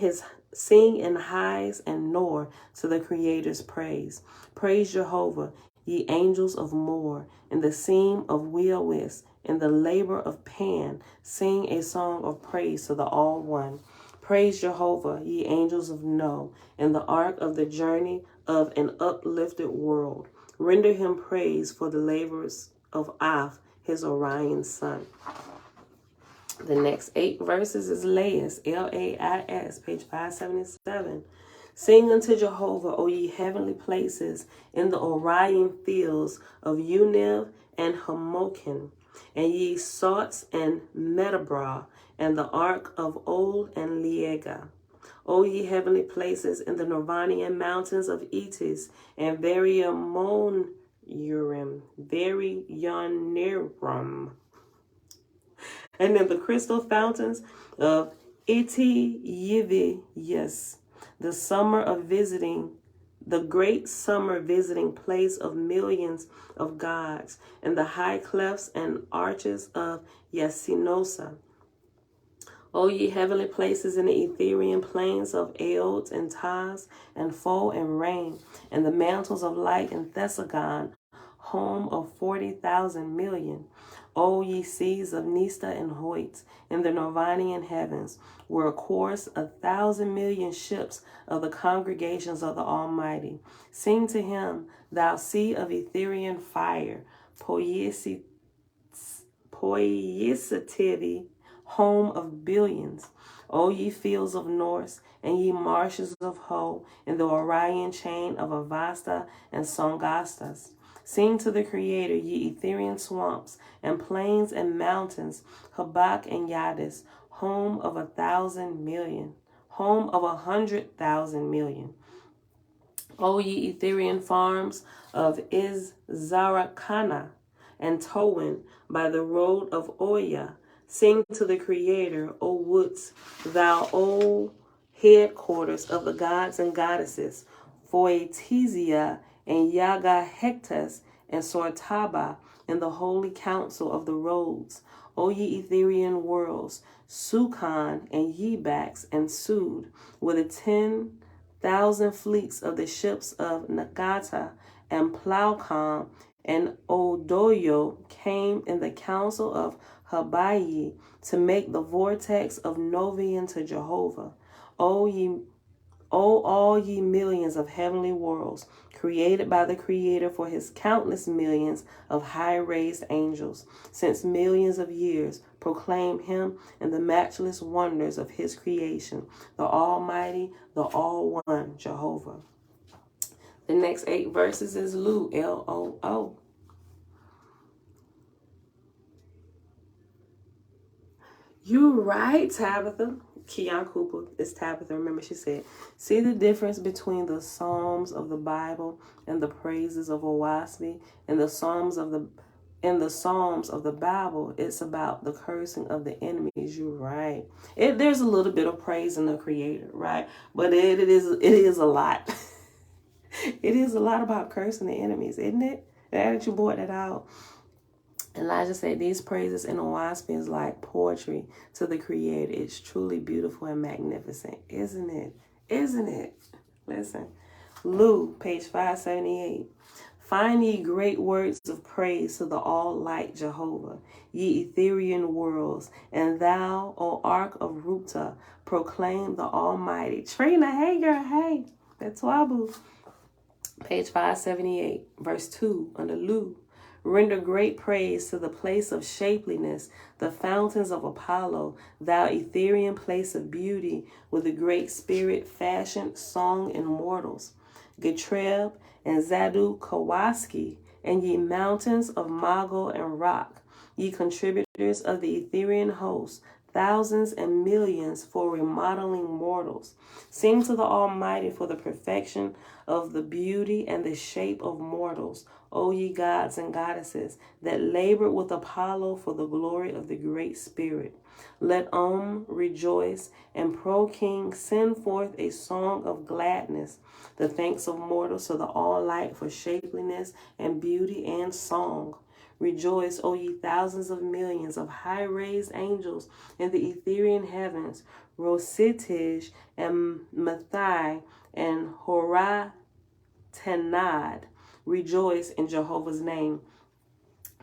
in highs and Nor to the Creator's praise. Praise Jehovah, ye angels of Mor, in the seam of Weowis, in the labor of Pan. Sing a song of praise to the All One. Praise Jehovah, ye angels of No, in the ark of the journey of an uplifted world. Render him praise for the labors of Af, his Orion's son. The next 8 verses is Lais, Lais, page 577. Sing unto Jehovah, O ye heavenly places, in the Orion fields of Univ and Hamokin, and ye Sots and Metabra, and the ark of Ol and Liega. O ye heavenly places, in the Nirvanian mountains of Etis, and Variamonurim, and in the crystal fountains of Iti-Yivi-Yes, the great summer visiting place of millions of gods, in the high clefts and arches of Yasinosa. O ye heavenly places in the Etherian plains of Aod and Taz and Fo and Rain, and the mantles of light in Thesagon, home of 40,000 million. O ye seas of Nista and Hoyt, in the Nirvanian heavens, where course 1,000 million ships of the congregations of the Almighty. Sing to him, thou sea of Etherian fire, Poyesitivi, home of billions. O ye fields of Norse, and ye marshes of Ho, in the Orion chain of Avasta and Songastas. Sing to the Creator, ye Etherian swamps, and plains and mountains, Habak and Yadis, home of 1,000 million, home of 100,000 million. O ye Etherian farms of Izzarakana and Towin by the road of Oya. Sing to the Creator, O woods, thou O headquarters of the gods and goddesses, Phoetizia and Yaga Hectus and Sortaba, in the holy council of the roads. O ye Etherian worlds, Sukhan and Yebax and Sud, with the 10,000 fleets of the ships of Nagata and Plowcom and Odoyo came in the council of Habayi to make the vortex of Novian to Jehovah. O all ye millions of heavenly worlds, created by the Creator for his countless millions of high-raised angels, since millions of years, proclaim him and the matchless wonders of his creation, the Almighty, the All-One, Jehovah. The next 8 verses is Lu, L-O-O. You right, Tabitha. Keon Cooper is Tabitha. Remember, she said, see the difference between the Psalms of the Bible and the praises of Oahspe. In the Psalms of the Bible, it's about the cursing of the enemies. You're right. There's a little bit of praise in the Creator, right? But it is a lot. It is a lot about cursing the enemies, isn't it? That you brought that out. Elijah said these praises in Oahspe is like poetry to the Creator. It's truly beautiful and magnificent, isn't it? Isn't it? Listen. Lu, page 578. Find ye great words of praise to the all-light Jehovah, ye Etherian worlds, and thou, O Ark of Ruta, proclaim the Almighty. Trina, hey girl, hey. That's Wabu. Page 578, verse 2, under Lu. Render great praise to the place of shapeliness, the fountains of Apollo, thou Ethereal place of beauty, with the great spirit fashioned song in mortals. Getreb and Zadu Kowalski, and ye mountains of Mago and Rock, ye contributors of the Ethereal host, thousands and millions for remodeling mortals. Sing to the Almighty for the perfection of the beauty and the shape of mortals, O ye gods and goddesses, that labored with Apollo for the glory of the Great Spirit. Let rejoice, and Pro-King send forth a song of gladness, the thanks of mortals to the All-Light for shapeliness and beauty and song. Rejoice, O ye thousands of millions of high-raised angels in the Ethereal heavens, Rositij and Mathai and Horatanad. Rejoice in Jehovah's name.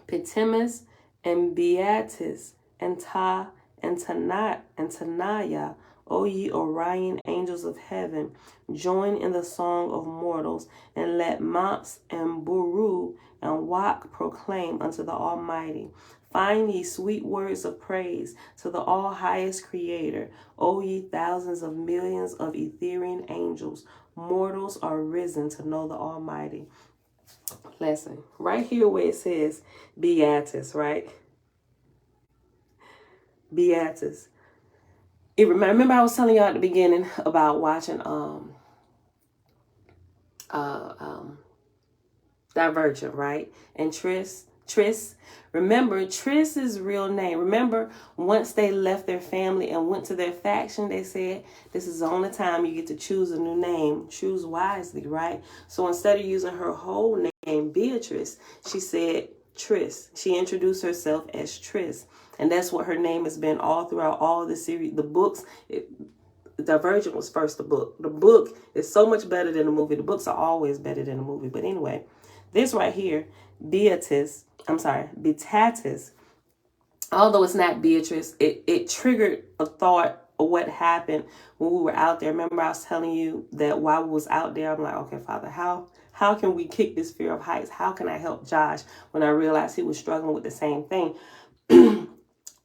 Pitimus and Beatus and Ta and Tanaya, O ye Orion angels of heaven, join in the song of mortals, and let Mops and Buru and Wak proclaim unto the Almighty. Find ye sweet words of praise to the all-highest Creator, O ye thousands of millions of Ethereal angels. Mortals are risen to know the Almighty. Lesson. Right here where it says Beatus, right? Beatus. Remember I was telling y'all at the beginning about watching Divergent, right? And Tris, remember Tris's real name. Remember, once they left their family and went to their faction, they said, this is the only time you get to choose a new name. Choose wisely, right? So instead of using her whole name, Beatrice, she said Tris. She introduced herself as Tris. And that's what her name has been all throughout all the series, the books. Divergent was first the book. The book is so much better than the movie. The books are always better than the movie. But anyway, this right here, Beatus, although it's not Beatrice, it triggered a thought of what happened when we were out there. Remember I was telling you that while we was out there, I'm like, okay, Father, how can we kick this fear of heights? How can I help Josh when I realized he was struggling with the same thing?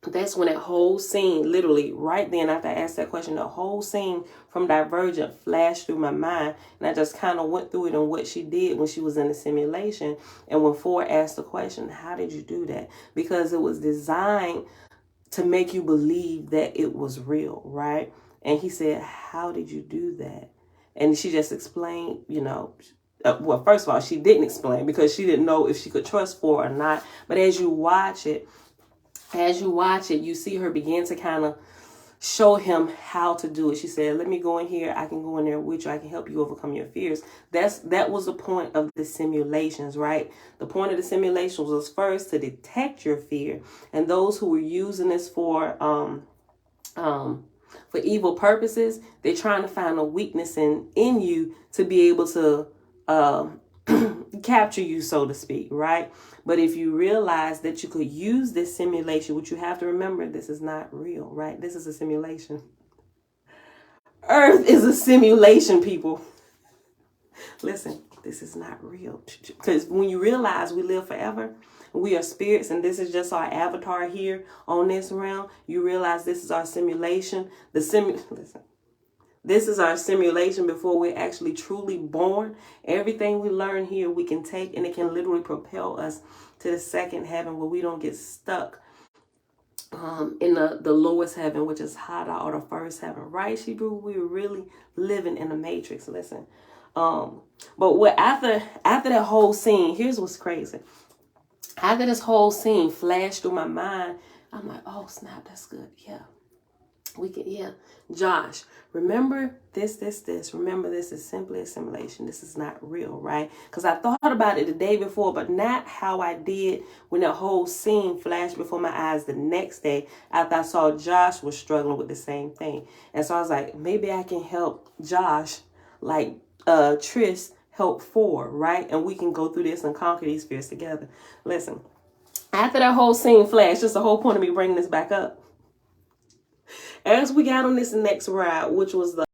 That's when that whole scene, literally right then after I asked that question, the whole scene from Divergent flashed through my mind. And I just kind of went through it and what she did when she was in the simulation. And when Ford asked the question, how did you do that? Because it was designed to make you believe that it was real, right? And he said, how did you do that? And she just explained, well, first of all, she didn't explain because she didn't know if she could trust Ford or not. But as you watch it, you see her begin to kind of show him how to do it. She said, let me go in here. I can go in there with you. I can help you overcome your fears. That was the point of the simulations, right? The point of the simulations was first to detect your fear. And those who were using this for evil purposes, they're trying to find a weakness in you to be able to capture you, so to speak, right? But if you realize that you could use this simulation, which you have to remember, this is not real, right? This is a simulation. Earth is a simulation, people. Listen, this is not real. Because when you realize we live forever, we are spirits, and this is just our avatar here on this realm, you realize this is our simulation. Listen. This is our simulation before we're actually truly born. Everything we learn here, we can take, and it can literally propel us to the second heaven where we don't get stuck in the lowest heaven, which is Hada, or the first heaven, right, Shebrew? We're really living in the matrix. Listen. But what after that whole scene, here's what's crazy. After this whole scene flashed through my mind, I'm like, oh snap, that's good. Yeah. Josh, remember this. Remember, this is simply a simulation. This is not real, right? Because I thought about it the day before, but not how I did when that whole scene flashed before my eyes the next day after I saw Josh was struggling with the same thing. And so I was like, maybe I can help Josh like Tris helped Ford, right? And we can go through this and conquer these fears together. Listen, after that whole scene flashed, just the whole point of me bringing this back up. As we got on this next ride, which was the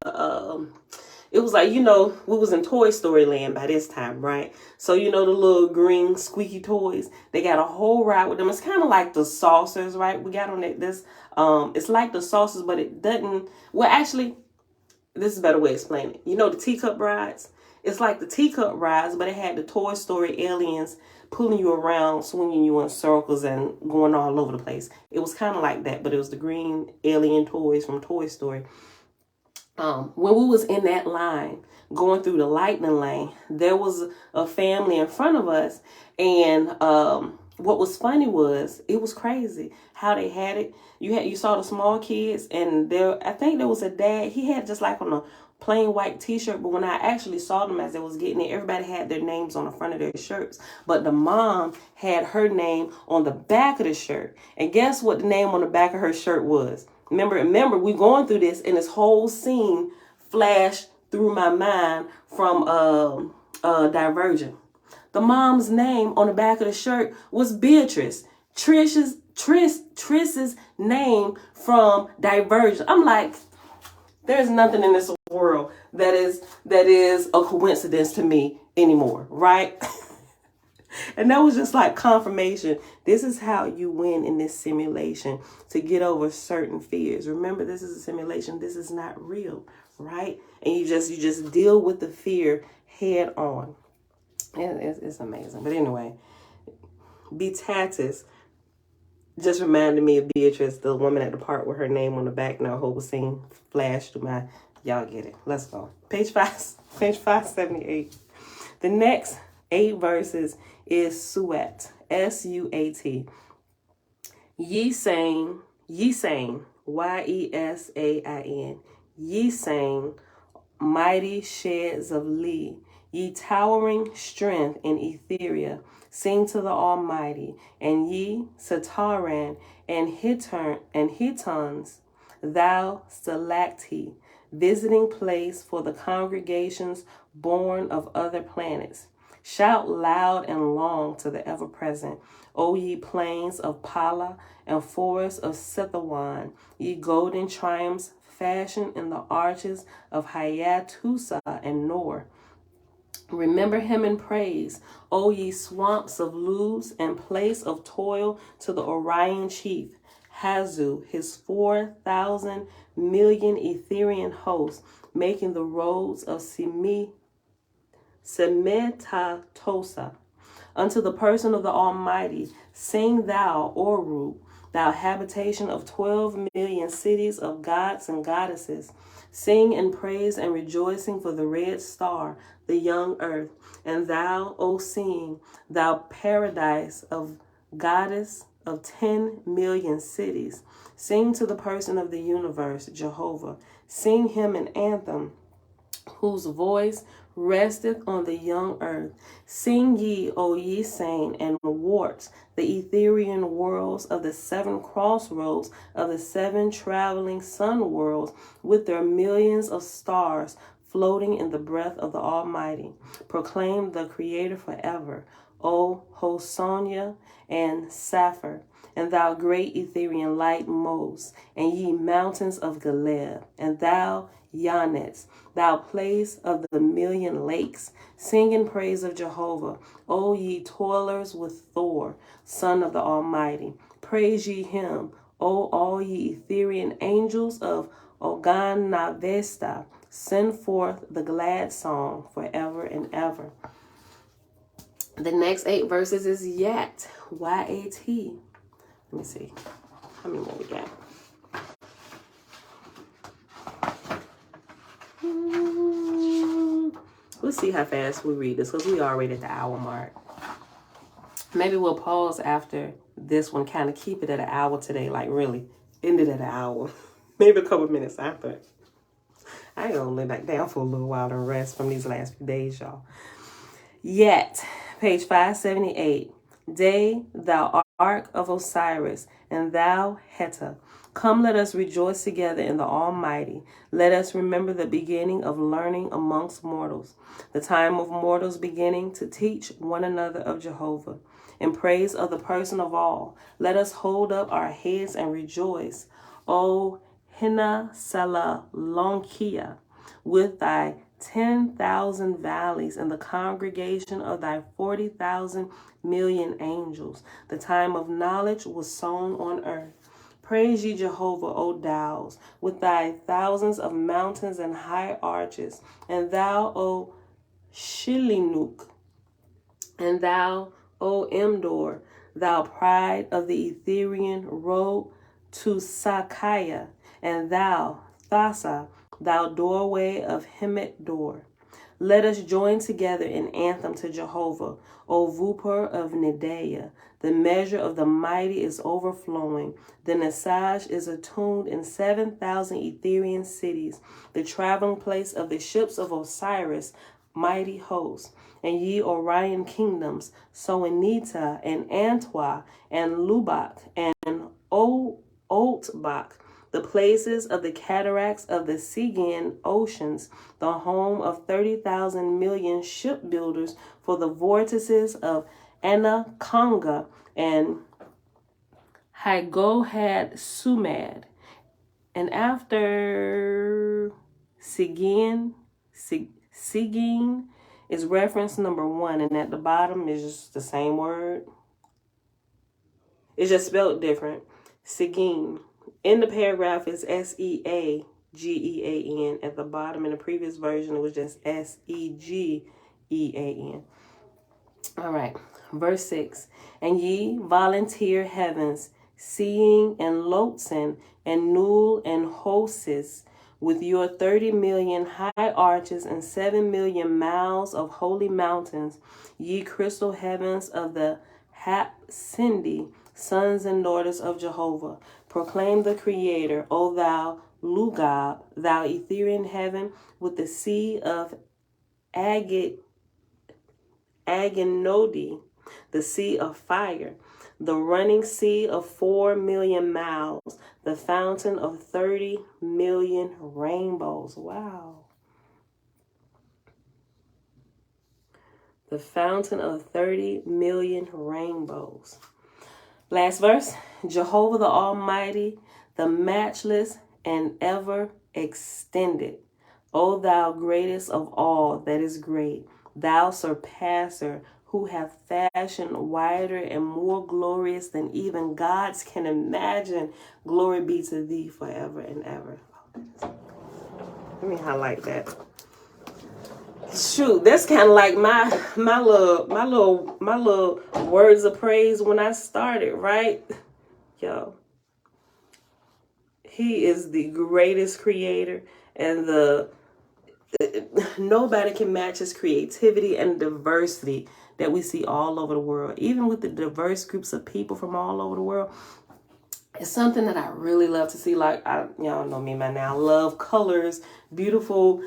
it was like, you know, we was in Toy Story land by this time, right? So, you know, the little green squeaky toys, they got a whole ride with them. It's kind of like the saucers, right? We got on it, it's like the saucers, but it doesn't, well, actually, this is a better way to explain it. You know, the teacup rides? It's like the teacup rides, but it had the Toy Story aliens pulling you around, swinging you in circles and going all over the place. It was kind of like that, but it was the green alien toys from Toy Story. When we was in that line going through the lightning lane, there was a family in front of us, and what was funny was it was crazy how they had it. You saw the small kids, and I think there was a dad. He had just like on a plain white t-shirt, but when I actually saw them as they was getting it, everybody had their names on the front of their shirts, but the mom had her name on the back of the shirt. And guess what the name on the back of her shirt was? Remember, we going through this, and this whole scene flashed through my mind from Divergent. The mom's name on the back of the shirt was Beatrice. Triss's name from Divergent. I'm like, there's nothing in this world that is a coincidence to me anymore, right? And that was just like confirmation. This is how you win in this simulation, to get over certain fears. Remember, this is a simulation. This is not real, right? And you just deal with the fear head on. It's amazing. But anyway, Beatrice just reminded me of Beatrice, the woman at the park with her name on the back. Now, whole scene flashed through my. Y'all get it. Let's go. Page 578. The next 8 verses is Suat, S-U-A-T. Ye sang, Y-E-S-A-I-N. Ye sang, mighty sheds of Lee. Ye towering strength in Etheria, sing to the Almighty. And ye Sataran and Hitons, thou Stalacti, visiting place for the congregations born of other planets. Shout loud and long to the ever-present, O ye plains of Pala and forests of Sethawan, ye golden triumphs fashioned in the arches of Hayatusa and Nor. Remember him in praise, O ye swamps of Luz, and place of toil to the Orion chief, Hazu, his 4,000 million Etherian hosts, making the roads of Semetatosa. Unto the person of the Almighty, sing thou, Oru, thou habitation of 12 million cities of gods and goddesses. Sing and praise and rejoicing for the red star, the young earth. And thou, O sing, thou paradise of goddess of 10 million cities. Sing to the person of the universe, Jehovah. Sing him an anthem, whose voice resteth on the young earth. Sing ye, O ye sane, and warts the Etherian worlds of the 7 crossroads of the 7 traveling sun worlds, with their millions of stars floating in the breath of the Almighty. Proclaim the Creator forever, O Hosonia and Sappher, and thou great Etherian light Mos, and ye mountains of Galeb, and thou Yanets, thou place of the million lakes. Sing in praise of Jehovah, O ye toilers with Thor, son of the Almighty. Praise ye him, O all ye Etherian angels of Oganavesta. Send forth the glad song forever and ever. The next 8 verses is Yat, Y-A-T. Let me see. How many more we got? Let's see how fast we read this, because we already at the hour mark. Maybe we'll pause after this one, kind of keep it at an hour today, like really end it at an hour. Maybe a couple minutes after. I ain't gonna lay back down for a little while and rest from these last few days, y'all. Yet, page 578. Day, thou ark of Osiris, and thou Heta. Come, let us rejoice together in the Almighty. Let us remember the beginning of learning amongst mortals, the time of mortals beginning to teach one another of Jehovah. In praise of the person of all, let us hold up our heads and rejoice. O Hina Sala Lonkia, with thy 10,000 valleys, and the congregation of thy 40,000 million angels. The time of knowledge was sown on earth. Praise ye Jehovah, O Dowles, with thy thousands of mountains and high arches, and thou, O Shilinuk, and thou, O Emdor, thou pride of the Etherian road to Sakaya, and thou, Thassa, thou doorway of Hemedor. Let us join together in anthem to Jehovah, O Vupor of Nedeah. The measure of the mighty is overflowing. The Nesaj is attuned in 7,000 Etherian cities, the traveling place of the ships of Osiris, mighty hosts. And ye Orion kingdoms, Soanita and Antwa and Lubak and Oltbach, the places of the cataracts of the Sigean oceans, the home of 30,000 million shipbuilders for the vortices of Anaconga and Hygohad Sumad. And after Sigean is reference number 1, and at the bottom is just the same word. It's just spelled different. Sigin. In the paragraph is Seagean. At the bottom in the previous version, it was just Segean. All right. Verse 6. And ye volunteer heavens, seeing and Lotsen and Nul and Hosis, with your 30 million high arches and 7 million miles of holy mountains, ye crystal heavens of the Hapsindi, sons and daughters of Jehovah. Proclaim the Creator, O thou Lugab, thou Etherian heaven, with the sea of Agenodi, the sea of fire, the running sea of 4 million miles, the fountain of 30 million rainbows. Wow. The fountain of 30 million rainbows. Last verse. Jehovah the Almighty, the matchless and ever extended, O thou greatest of all that is great, thou surpasser, who have fashioned wider and more glorious than even gods can imagine. Glory be to thee forever and ever. Let me highlight that. Shoot, that's kind of like my little words of praise when I started, right? Yo, he is the greatest creator, and nobody can match his creativity and diversity that we see all over the world. Even with the diverse groups of people from all over the world, it's something that I really love to see. Like, y'all know me by now, I love colors, beautiful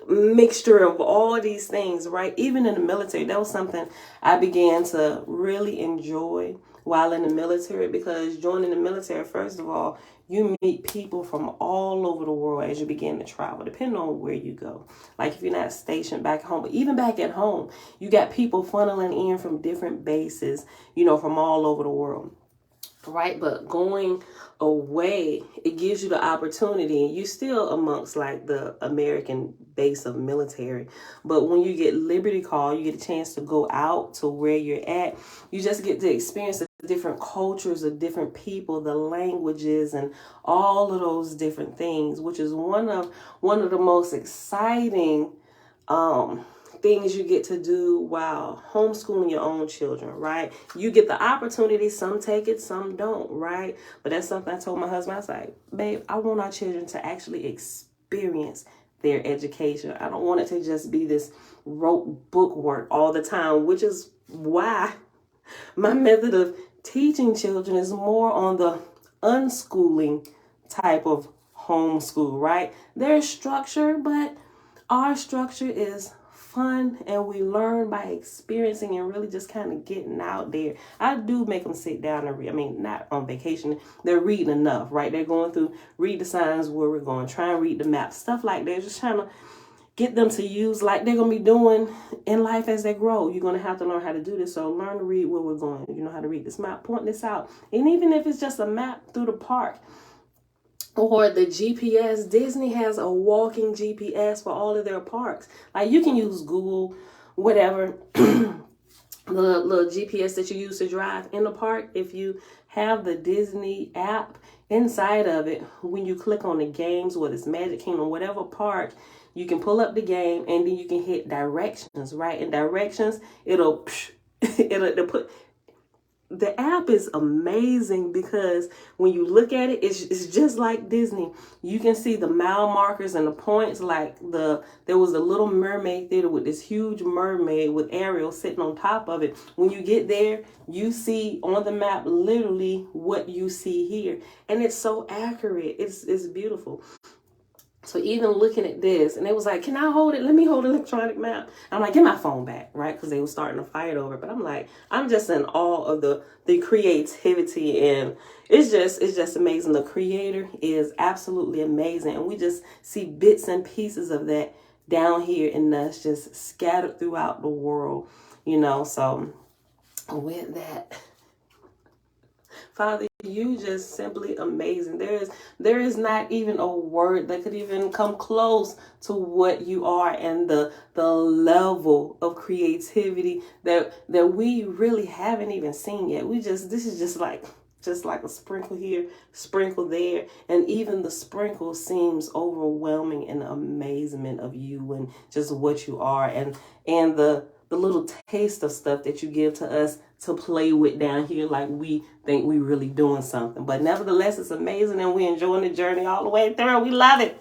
mixture of all these things, right? Even in the military, that was something I began to really enjoy while in the military, because joining the military, first of all, you meet people from all over the world as you begin to travel, depending on where you go. Like if you're not stationed back home, but even back at home, you got people funneling in from different bases, from all over the world. Right, but going away, it gives you the opportunity. You still amongst like the American base of military, but when you get Liberty Call, you get a chance to go out to where you're at. You just get to experience the different cultures of different people, the languages, and all of those different things, which is one of the most exciting things you get to do while homeschooling your own children, right? You get the opportunity, some take it, some don't, right? But that's something I told my husband. I was like, babe, I want our children to actually experience their education. I don't want it to just be this rote book work all the time, which is why my method of teaching children is more on the unschooling type of homeschool, right? There's structure, but our structure is fun, and we learn by experiencing and really just kind of getting out there. I do make them sit down and read. I mean, not on vacation. They're reading enough, right? They're going through, read the signs where we're going, try and read the map, stuff like that. Just trying to get them to use like they're going to be doing in life as they grow. You're going to have to learn how to do this. So learn to read where we're going. You know how to read this map, point this out. And even if it's just a map through the park, Or the GPS. Disney has a walking GPS for all of their parks. Like you can use Google, whatever, the little GPS that you use to drive in the park. If you have the Disney app inside of it, when you click on the games, whether it's Magic Kingdom, whatever park, you can pull up the game and then you can hit directions, right? In directions, it'll put. The app is amazing because when you look at it, it's just like Disney. You can see the mile markers and the points. Like there was a Little Mermaid theater with this huge mermaid with Ariel sitting on top of it. When you get there, you see on the map literally what you see here, and it's so accurate. It's beautiful. So even looking at this, and they was like, can I hold it? Let me hold an electronic map. I'm like, get my phone back, right? Because they were starting to fight over it. But I'm like, I'm just in awe of the creativity, and it's just amazing. The creator is absolutely amazing. And we just see bits and pieces of that down here in us, just scattered throughout the world, So with that, Father, you just simply amazing. There is not even a word that could even come close to what you are, and the level of creativity that we really haven't even seen yet. This is just like a sprinkle here, sprinkle there, and even the sprinkle seems overwhelming in the amazement of you and just what you are, and the little taste of stuff that you give to us to play with down here, like we think we really doing something. But nevertheless, it's amazing, and we're enjoying the journey all the way through. We love it.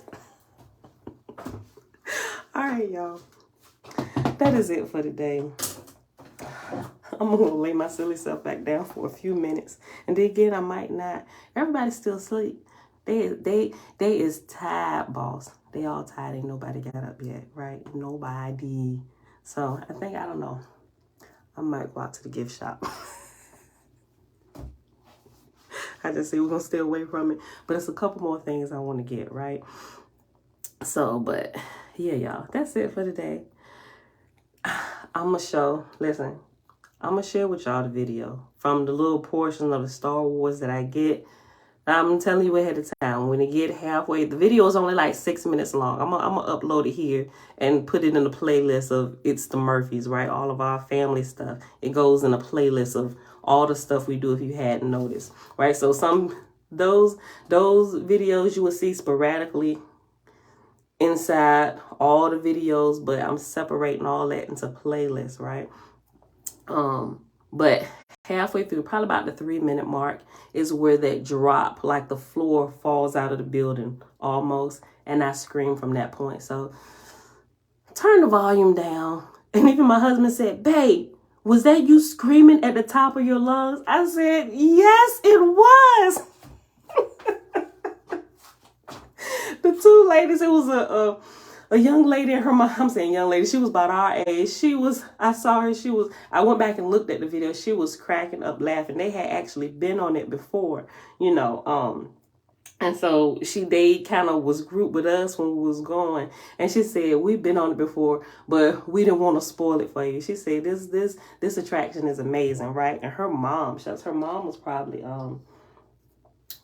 All right, y'all. That is it for today. I'm going to lay my silly self back down for a few minutes. And then again, I might not. Everybody's still asleep. They is tired, boss. They all tired. Ain't nobody got up yet, right? Nobody. So I don't know. I might go out to the gift shop. I just say we're going to stay away from it. But it's a couple more things I want to get, right? So, but yeah, y'all. That's it for today. I'm going to share with y'all the video from the little portion of the Star Wars that I get. I'm telling you ahead of time, when it get halfway, the video is only like 6 minutes long. I'm gonna upload it here and put it in the playlist of It's the Murphys, right? All of our family stuff. It goes in a playlist of all the stuff we do, if you hadn't noticed, right? So those videos you will see sporadically inside all the videos, but I'm separating all that into playlists, right? But halfway through, probably about the 3-minute mark, is where that drop, like the floor falls out of the building almost, and I scream from that point. So turn the volume down. And even my husband said, babe, was that you screaming at the top of your lungs? I said, yes, it was. The two ladies, it was a young lady and her mom. I'm saying young lady, she was about our age. I went back and looked at the video. She was cracking up laughing. They had actually been on it before, and so they kind of was grouped with us when we was going. And she said, we've been on it before, but we didn't want to spoil it for you. She said, this attraction is amazing, right? And her mom was probably,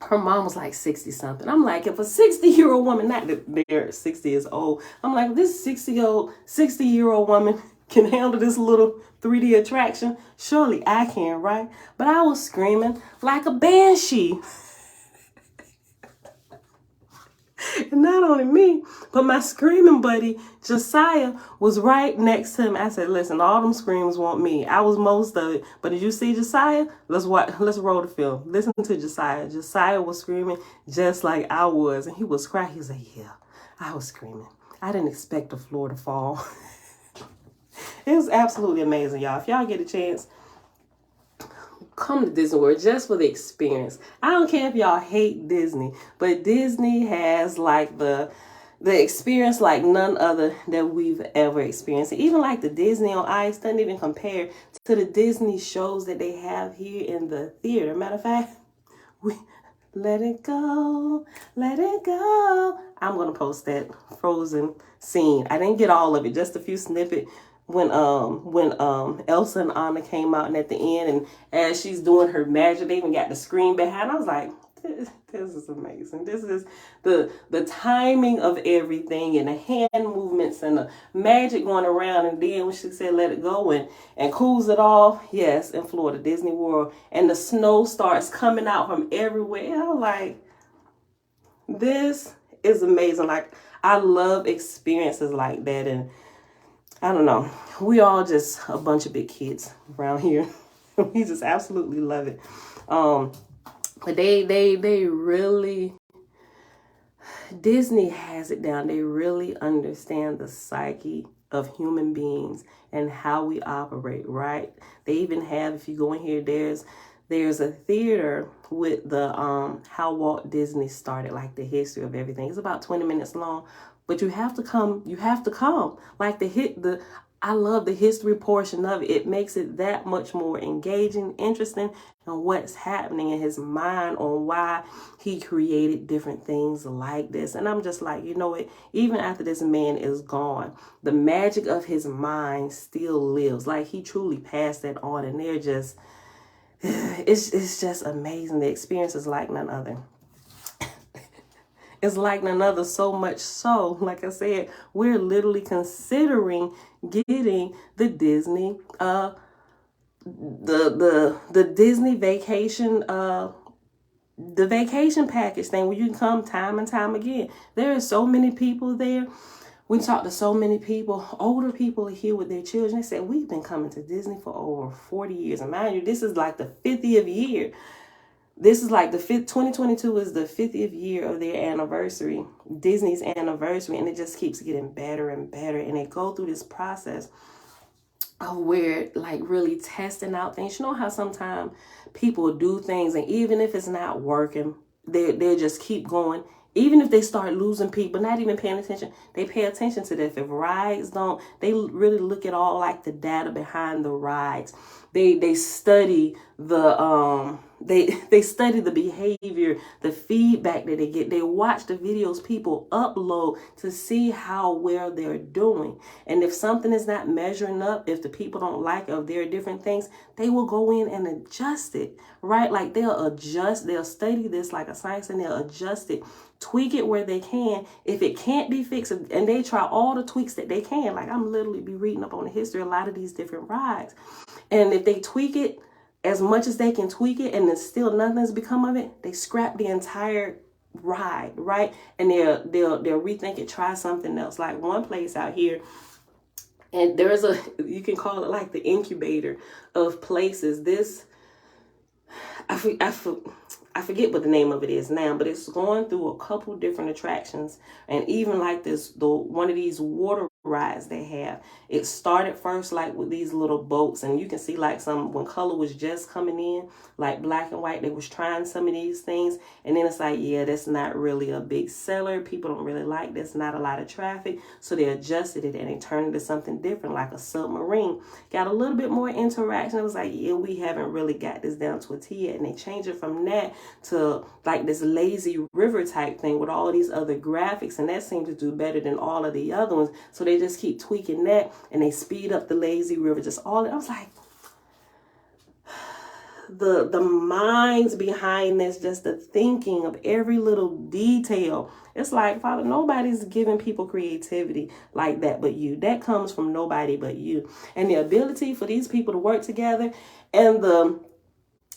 her mom was like 60 something. I'm like, if a 60-year-old woman, not that they're 60 years old, I'm like, this 60-year-old woman can handle this little 3D attraction, surely I can, right? But I was screaming like a banshee. And not only me, but my screaming buddy, Josiah, was right next to him. I said, listen, all them screams want me. I was most of it. But did you see Josiah? Let's roll the film. Listen to Josiah. Josiah was screaming just like I was. And he was crying. He was like, yeah, I was screaming. I didn't expect the floor to fall. It was absolutely amazing, y'all. If y'all get a chance, come to Disney World just for the experience. I don't care if y'all hate Disney, but Disney has like the experience like none other that we've ever experienced. Even like the Disney on Ice doesn't even compare to the Disney shows that they have here in the theater. Matter of fact, we let it go, let it go. I'm gonna post that Frozen scene. I didn't get all of it, just a few snippets. When Elsa and Anna came out, and at the end, and as she's doing her magic, they even got the screen behind. I was like, This is amazing. This is the timing of everything, and the hand movements and the magic going around. And then when she said let it go and cools it off, yes, in Florida, Disney World, and the snow starts coming out from everywhere. I'm like, this is amazing. Like, I love experiences like that. And I don't know, we all just a bunch of big kids around here. We just absolutely love it. But they really, Disney has it down. They really understand the psyche of human beings and how we operate, right? They even have, if you go in here, there's a theater with the how Walt Disney started, like the history of everything. It's about 20 minutes long, but you have to come. Like I love the history portion of it. It makes it that much more engaging, interesting, and what's happening in his mind on why he created different things like this. And I'm just like, you know what? Even after this man is gone, the magic of his mind still lives. Like, he truly passed that on, and they're just, it's just amazing. The experience is like none other. It's like none other, so much so, like I said, we're literally considering getting the Disney, the Disney vacation, the vacation package thing where you can come time and time again. There are so many people there. We talked to so many people. Older people are here with their children. They said, we've been coming to Disney for over 40 years. And mind you, this is like the 50th year. This is like 2022 is the 50th year of their anniversary, Disney's anniversary, and it just keeps getting better and better. And they go through this process of where, like, really testing out things. You know how sometimes people do things, and even if it's not working, they just keep going. Even if they start losing people, not even paying attention, they pay attention to that. If rides don't, they really look at all, like, the data behind the rides. They study the they study the behavior, the feedback that they get. They watch the videos people upload to see how well they're doing. And if something is not measuring up, if the people don't like it, if there are different things, they will go in and adjust it, right? Like, they'll study this like a science, and they'll adjust it, tweak it where they can. If it can't be fixed, and they try all the tweaks that they can. Like, I'm literally be reading up on the history of a lot of these different rides. And if they tweak it as much as they can tweak it, and then still nothing's become of it, they scrap the entire ride, right? And they'll rethink it, try something else. Like, one place out here, and there's you can call it like the incubator of places. This, I forget what the name of it is now, but it's going through a couple different attractions, and even like one of these water rides they have. It started first like with these little boats, and you can see like when color was just coming in, like black and white, they was trying some of these things, and then it's like, yeah, that's not really a big seller. People don't really like this, not a lot of traffic, so they adjusted it and they turned it into something different, like a submarine. Got a little bit more interaction. It was like, yeah, we haven't really got this down to a T yet, and they changed it from that to like this lazy river type thing with all these other graphics, and that seemed to do better than all of the other ones. So they just keep tweaking that, and they speed up the lazy river. Just all I was like, the minds behind this, just the thinking of every little detail. It's like, Father, nobody's giving people creativity like that but you. That comes from nobody but you. And the ability for these people to work together, and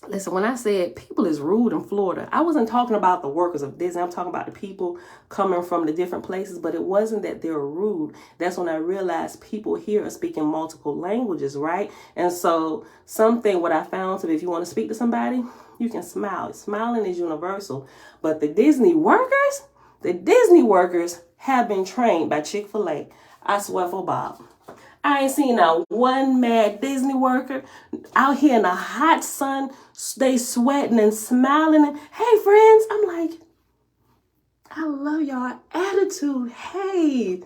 listen, when I said people is rude in Florida, I wasn't talking about the workers of Disney. I'm talking about the people coming from the different places, but it wasn't that they're rude. That's when I realized people here are speaking multiple languages, right? And so what I found, if you want to speak to somebody, you can smile. Smiling is universal. But the Disney workers have been trained by Chick-fil-A. I swear for Bob. I ain't seen not one mad Disney worker out here in the hot sun. They sweating and smiling. And, hey, friends. I'm like, I love y'all attitude. Hey,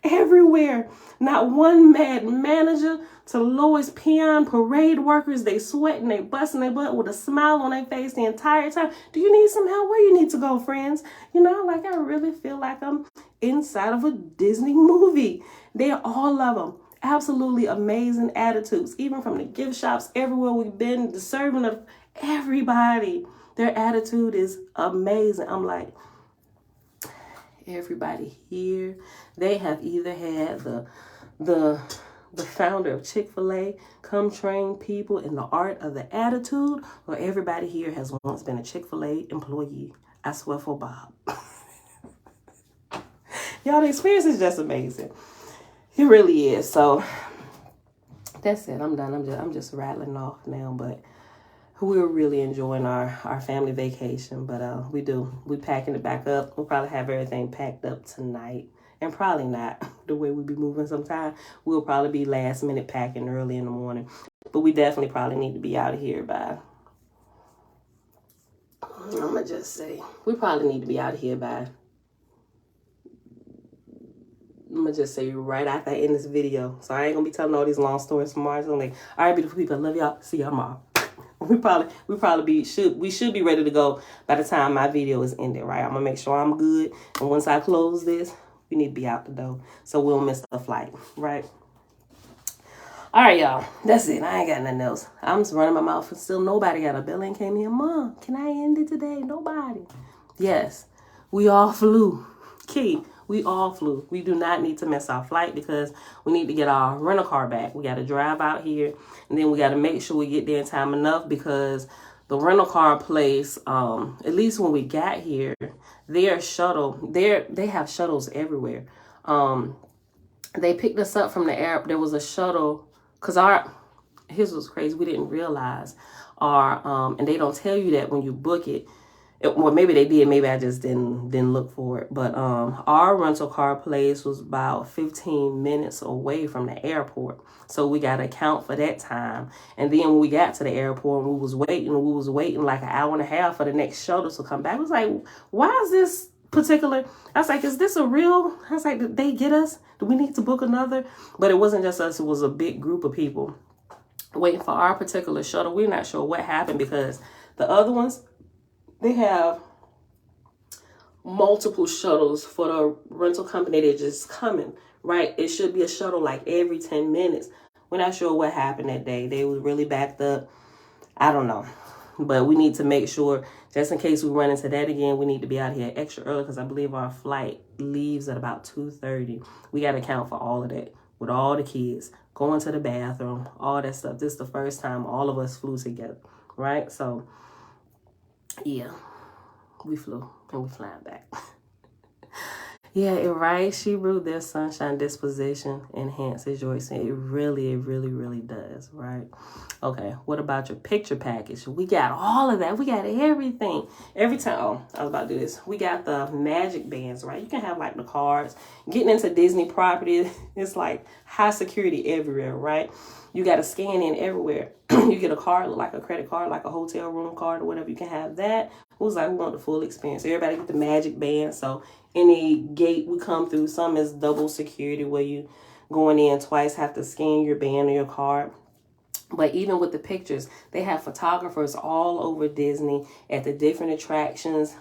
everywhere. Not one mad manager to lowest peon parade workers. They sweating, they busting their butt with a smile on their face the entire time. Do you need some help? Where you need to go, friends? You know, like, I really feel like I'm inside of a Disney movie. They all love them. Absolutely amazing attitudes. Even from the gift shops, everywhere we've been, the serving of everybody. Their attitude is amazing. I'm like, everybody here, they have either had the founder of Chick-fil-A come train people in the art of the attitude, or everybody here has once been a Chick-fil-A employee. I swear for Bob. Y'all, the experience is just amazing. It really is. So that's it. I'm done. I'm just rattling off now, but we're really enjoying our family vacation. But we packing it back up. We'll probably have everything packed up tonight. And probably not the way we be moving sometime. We'll probably be last minute packing early in the morning. But we definitely probably need to be out of here by, I'm going to just say, we probably need to be out of here by, I'm going to just say right after I end this video. So I ain't going to be telling all these long stories tomorrow. It's only, all right, beautiful people, I love y'all. See y'all tomorrow. We should be ready to go by the time my video is ended, right? I'm going to make sure I'm good. And once I close this, we need to be out the door so we don't miss the flight, right? All right, y'all. That's it. I ain't got nothing else. I'm just running my mouth and still nobody got a bill and came here. Mom, can I end it today? Nobody. Yes, we all flew. Key, we all flew. We do not need to miss our flight because we need to get our rental car back. We got to drive out here, and then we got to make sure we get there in time enough because the rental car place, at least when we got here, they have shuttles everywhere. They picked us up from the airport. There was a shuttle because his was crazy. We didn't realize and they don't tell you that when you book it. Well, maybe they did. Maybe I just didn't look for it. But our rental car place was about 15 minutes away from the airport. So we got to account for that time. And then when we got to the airport, we was waiting like an hour and a half for the next shuttle to come back. I was like, why is this particular? I was like, is this a real? I was like, did they get us? Do we need to book another? But it wasn't just us. It was a big group of people waiting for our particular shuttle. We're not sure what happened because the other ones, they have multiple shuttles for the rental company. They're just coming, right? It should be a shuttle like every 10 minutes. We're not sure what happened that day. They were really backed up. I don't know. But we need to make sure, just in case we run into that again, we need to be out here extra early because I believe our flight leaves at about 2:30. We got to account for all of that with all the kids, going to the bathroom, all that stuff. This is the first time all of us flew together, right? So, yeah, we flew and we flying back. Yeah, it right. She ruled their sunshine disposition enhances your experience. It really does, right? Okay, what about your picture package? We got all of that. We got everything. Every time, I was about to do this. We got the magic bands, right? You can have like the cards. Getting into Disney property, it's like high security everywhere, right? You got to scan in everywhere. You get a card, like a credit card, like a hotel room card or whatever. You can have that. It was like, we want the full experience. Everybody get the magic band. So any gate we come through, some is double security where you going in twice, have to scan your band or your card. But even with the pictures, they have photographers all over Disney at the different attractions.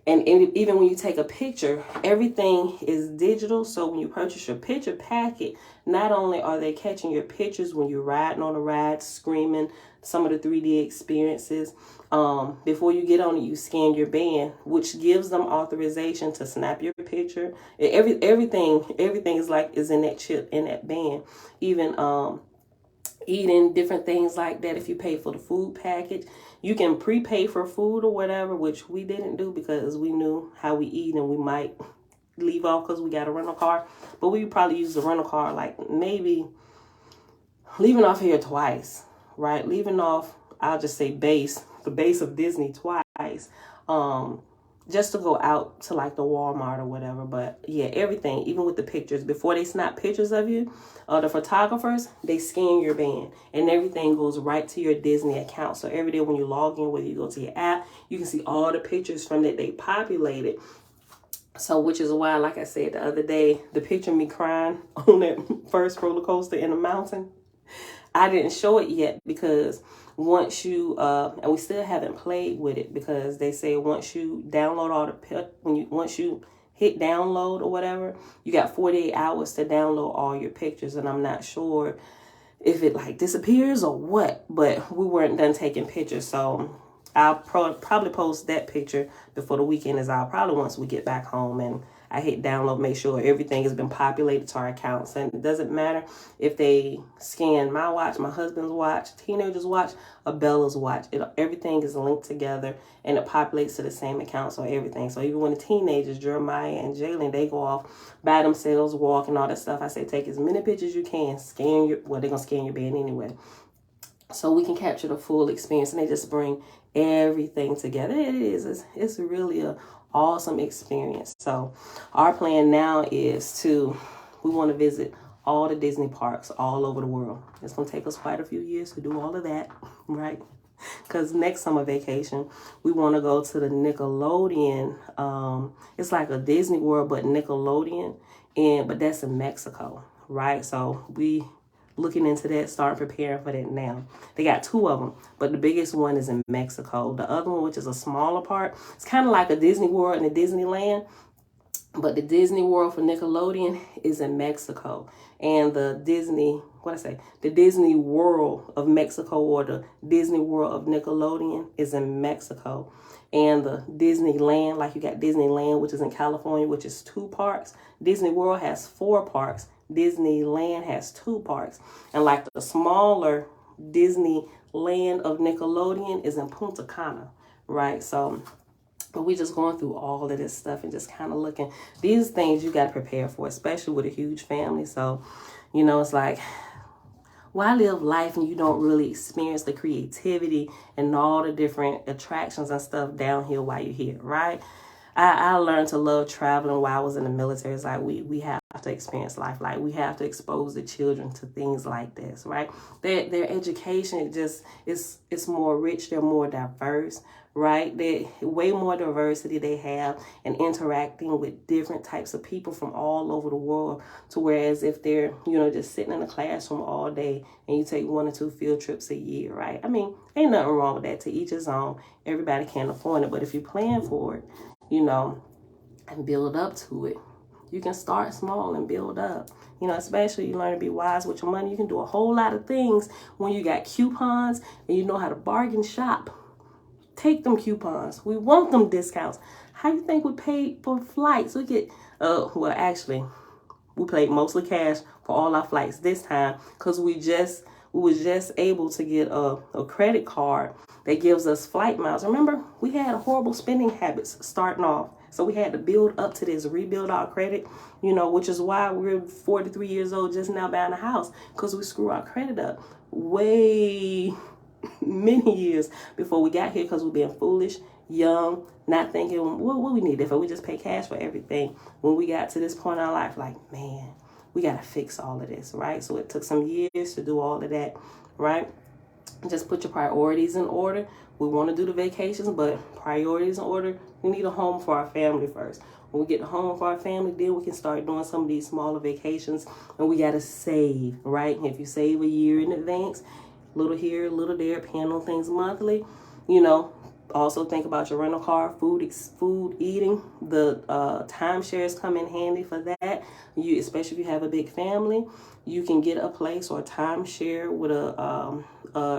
And even when you take a picture, everything is digital. So when you purchase your picture packet, not only are they catching your pictures when you're riding on a ride, screaming, some of the 3D experiences. Before you get on it, you scan your band, which gives them authorization to snap your picture. Everything is in that chip, in that band. Even eating different things like that. If you pay for the food package, you can prepay for food or whatever, which we didn't do because we knew how we eat and we might leave off because we got a rental car. But we probably use the rental car like maybe leaving off here twice, right? Leaving off, I'll just say the base of Disney twice. Just to go out to like the Walmart or whatever. But yeah, everything, even with the pictures, before they snap pictures of you, the photographers, they scan your band and everything goes right to your Disney account. So every day when you log in, whether you go to your app, you can see all the pictures from that they populated. So which is why, like I said the other day, the picture of me crying on that first roller coaster in the mountain, I didn't show it yet because once you and we still haven't played with it because they say once you download once you hit download or whatever, you got 48 hours to download all your pictures. And I'm not sure if it like disappears or what, but we weren't done taking pictures. So I'll probably post that picture before the weekend is out. Probably once we get back home and I hit download, make sure everything has been populated to our accounts. And it doesn't matter if they scan my watch, my husband's watch, teenager's watch, or Bella's watch. Everything is linked together and it populates to the same account. So everything. So even when the teenagers, Jeremiah and Jalen, they go off by themselves, walk and all that stuff, I say take as many pictures as you can. Scan your, well, they're going to scan your bed anyway. So we can capture the full experience, and they just bring everything together. It's really a awesome experience. So our plan now is we want to visit all the Disney parks all over the world. It's going to take us quite a few years to do all of that, right? Because next summer vacation, we want to go to the Nickelodeon. It's like a Disney World, but Nickelodeon, but that's in Mexico, right? So we looking into that, start preparing for that now. They got 2 of them, but the biggest one is in Mexico. The other one, which is a smaller part, it's kind of like a Disney World and a Disneyland, but the Disney World for Nickelodeon is in Mexico. And the Disney World of Mexico, or the Disney World of Nickelodeon, is in Mexico. And the Disneyland, like you got Disneyland, which is in California, which is 2 parks. Disney World has 4 parks. Disneyland has 2 parks. And like the smaller Disneyland of Nickelodeon is in Punta Cana, right? So, but we just going through all of this stuff and just kind of looking. These things you got to prepare for, especially with a huge family. So, it's like, why live life and you don't really experience the creativity and all the different attractions and stuff downhill while you're here, right? I learned to love traveling while I was in the military. It's like we have to experience life. Like we have to expose the children to things like this, right? Their education it's more rich. They're more diverse, right? They way more diversity they have and interacting with different types of people from all over the world. To whereas if they're just sitting in a classroom all day and you take 1 or 2 field trips a year, right? I mean, ain't nothing wrong with that. To each his own. Everybody can't afford it, but if you plan for it, and build up to it. You can start small and build up. Especially you learn to be wise with your money. You can do a whole lot of things when you got coupons and you know how to bargain shop. Take them coupons. We want them discounts. How you think we paid for flights? We get, we paid mostly cash for all our flights this time because we was just able to get a credit card that gives us flight miles. Remember, we had horrible spending habits starting off. So we had to build up to this, rebuild our credit, which is why we're 43 years old just now buying a house, because we screw our credit up way many years before we got here because we're being foolish, young, not thinking what we need. If we just pay cash for everything, when we got to this point in our life, like, man, we got to fix all of this, right? So it took some years to do all of that, right? Just put your priorities in order. We want to do the vacations, but priorities in order. We need a home for our family first. When we get the home for our family, then we can start doing some of these smaller vacations. And we got to save, right? If you save a year in advance, little here, little there, paying on things monthly, also think about your rental car, food eating. The timeshares come in handy for that. Especially if you have a big family, you can get a place or a timeshare with a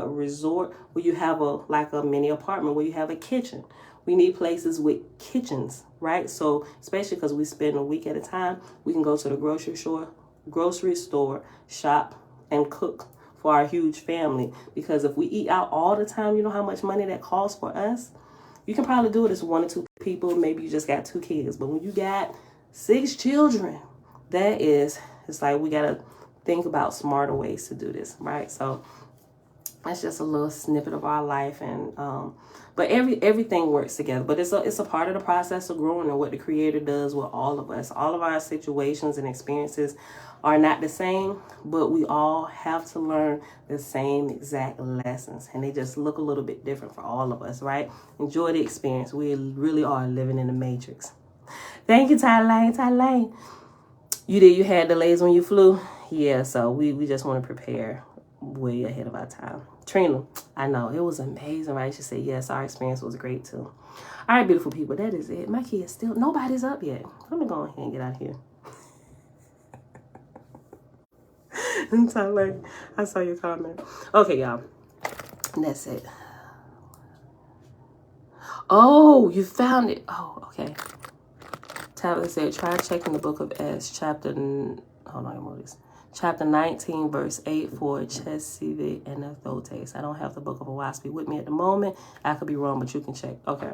resort where you have a mini apartment where you have a kitchen. We need places with kitchens, right? So especially because we spend a week at a time, we can go to the grocery store, shop, and cook for our huge family. Because if we eat out all the time, you know how much money that costs for us? You can probably do it as 1 or 2 people. Maybe you just got 2 kids. But when you got 6 children, it's like we got to think about smarter ways to do this, right? So that's just a little snippet of our life. And but everything works together. But it's a part of the process of growing and what the Creator does with all of us. All of our situations and experiences are not the same, but we all have to learn the same exact lessons. And they just look a little bit different for all of us, right? Enjoy the experience. We really are living in the Matrix. Thank you, Ty Lane. You had delays when you flew? Yeah, so we just want to prepare way ahead of our time. Trina, I know, it was amazing, right? She said, yes, our experience was great too. All right, beautiful people, that is it. My kids nobody's up yet. Let me go ahead and get out of here. Tyler, I saw your comment. Okay, y'all. That's it. Oh, you found it. Oh, okay. Tabitha said, try checking the book of S, chapter, hold on, move this. Chapter 19, verse 8 for Chesivi and Athotes. I don't have the book of Oahspe with me at the moment. I could be wrong, but you can check. Okay,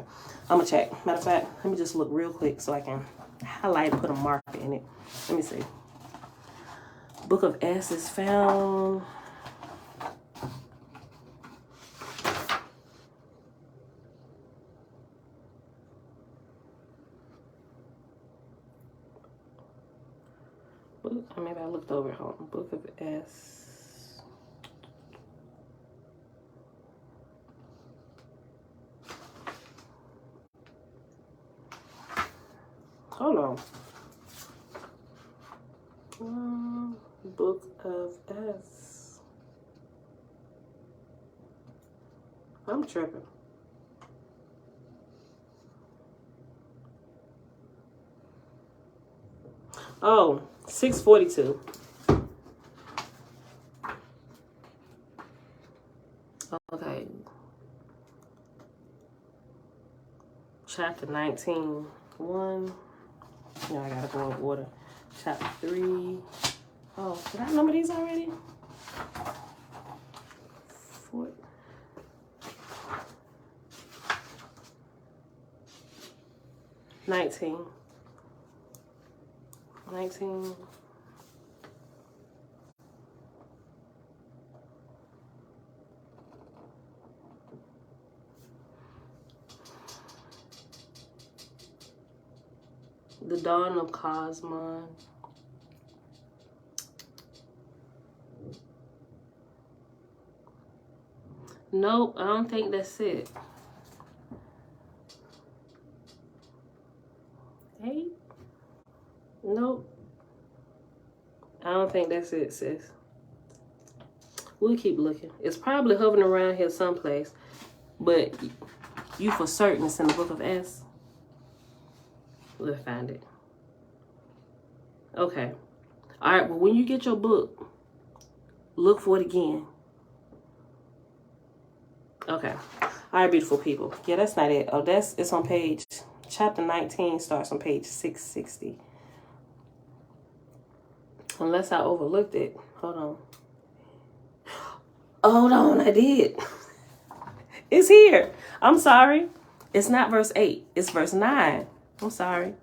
I'm going to check. Matter of fact, let me just look real quick so I can highlight and put a marker in it. Let me see. Book of S is found... Maybe I looked over it. Hold on. Book of S. Hold on. Book of S. I'm tripping. Oh, 642. Okay. Chapter 19. 1. You know, I gotta go in order. Chapter 3. Oh, did I number these already? 4. 19. The dawn of Cosmogony. Nope, I don't think that's it. 8? Nope. I don't think that's it, sis. We'll keep looking. It's probably hovering around here someplace. But you for certain it's in the book of S. We'll find it. Okay. All right, but when you get your book, look for it again. Okay. All right, beautiful people. Yeah, that's not it. Oh, it's on page, chapter 19 starts on page 660. Unless I overlooked it. Hold on, I did. It's here. I'm sorry. It's not verse 8. It's verse 9. I'm sorry.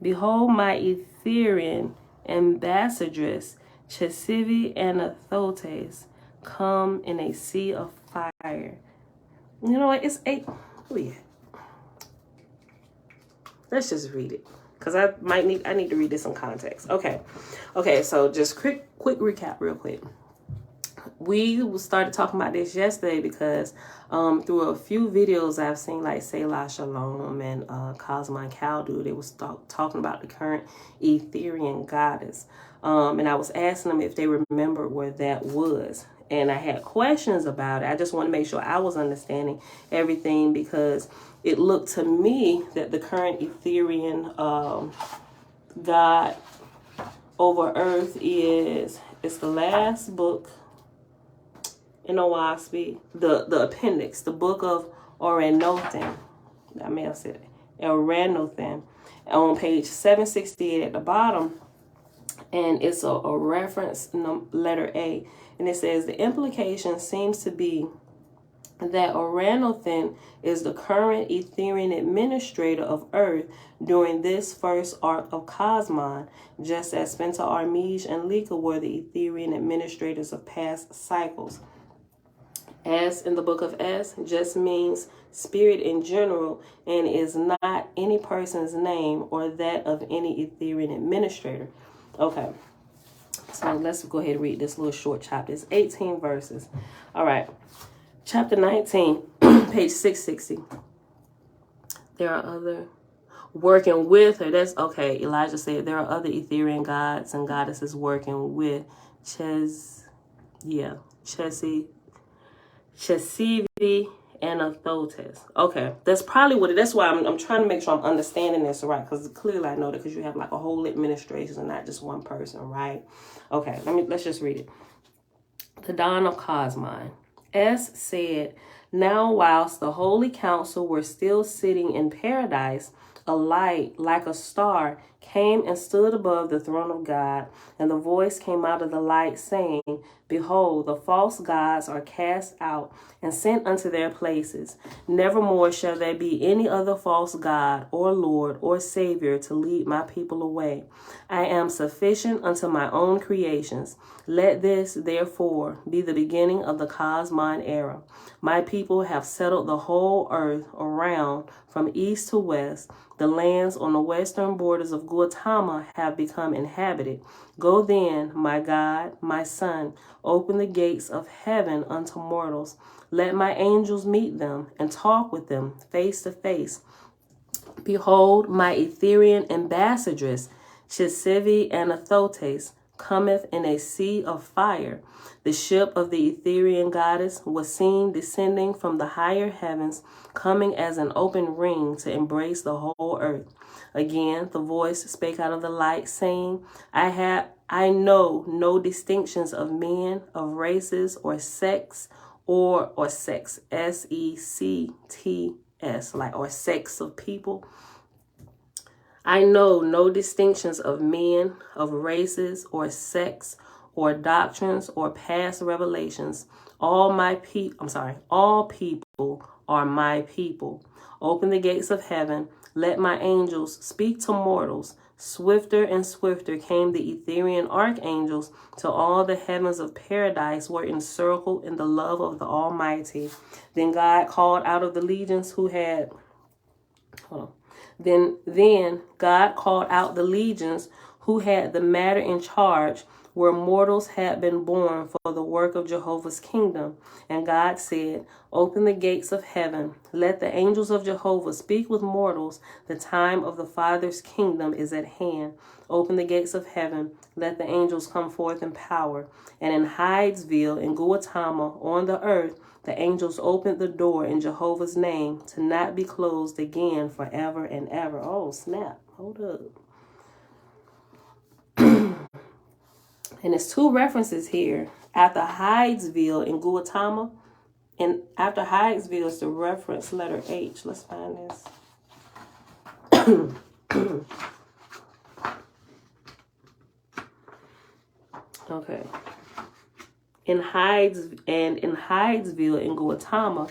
Behold, my Etherean ambassadress, Chesivi and Athotes, come in a sea of fire. You know what? It's 8. Oh, yeah. Let's just read it. Because I need to read this in context. Okay. So just quick recap real quick. We started talking about this yesterday because through a few videos I've seen, like Selah Shalom and Cosmogony Caldu, they was talking about the current Etherean goddess. And I was asking them if they remembered where that was. And I had questions about it. I just want to make sure I was understanding everything, because it looked to me that the current Etherean god over earth it's the last book in Oahspe, the appendix, the book of Oranothan. I may have said it. Oranothan, on page 768 at the bottom. And it's a reference letter A. And it says, the implication seems to be that Oranothan is the current Etherean administrator of Earth during this first arc of Cosmon, just as Spencer Armige and Lika were the Etherean administrators of past cycles. S in the book of S just means spirit in general and is not any person's name or that of any Etherean administrator. Okay, so let's go ahead and read this little short chapter. It's 18 verses. All right, chapter 19, page 660. There are other working with her. That's okay. Elijah said there are other Etherean gods and goddesses working with Chesivi and Athotes. Okay, that's probably what it. That's why I'm trying to make sure I'm understanding this right, because clearly I know that because you have like a whole administration and not just one person, right? Okay, let's just read it. The dawn of Cosmon. S said, Now, whilst the holy council were still sitting in paradise, a light like a star came and stood above the throne of God, and the voice came out of the light, saying, Behold, the false gods are cast out and sent unto their places. Nevermore shall there be any other false god or Lord or Savior to lead my people away. I am sufficient unto my own creations. Let this, therefore, be the beginning of the Cosmogony era. My people have settled the whole earth around from east to west. The lands on the western borders of Gautama have become inhabited. Go then, my God, my son, open the gates of heaven unto mortals. Let my angels meet them and talk with them face to face. Behold, my Etherian ambassadress, Chisivi Anathotes, cometh in a sea of fire. The ship of the Etherian goddess was seen descending from the higher heavens, coming as an open ring to embrace the whole earth. Again, the voice spake out of the light, saying, I know no distinctions of men, of races, or sex, or sex, SECTS, like, or sex of people. I know no distinctions of men, of races, or sex, or doctrines, or past revelations. All people are my people. Open the gates of heaven. Let my angels speak to mortals. Swifter and swifter came the Etherian archangels till all the heavens of paradise were encircled in the love of the Almighty. Then God called out of the legions who had... Then God called out the legions who had the matter in charge, where mortals had been born for the work of Jehovah's kingdom. And God said, Open the gates of heaven. Let the angels of Jehovah speak with mortals. The time of the Father's kingdom is at hand. Open the gates of heaven. Let the angels come forth in power. And in Hydesville, in Gautama, on the earth, the angels opened the door in Jehovah's name to not be closed again forever and ever. Oh, snap. Hold up. And there's two references here. After Hydesville in Gautama, and after Hydesville is the reference letter H. Let's find this. Okay. In Hydesville in Gautama,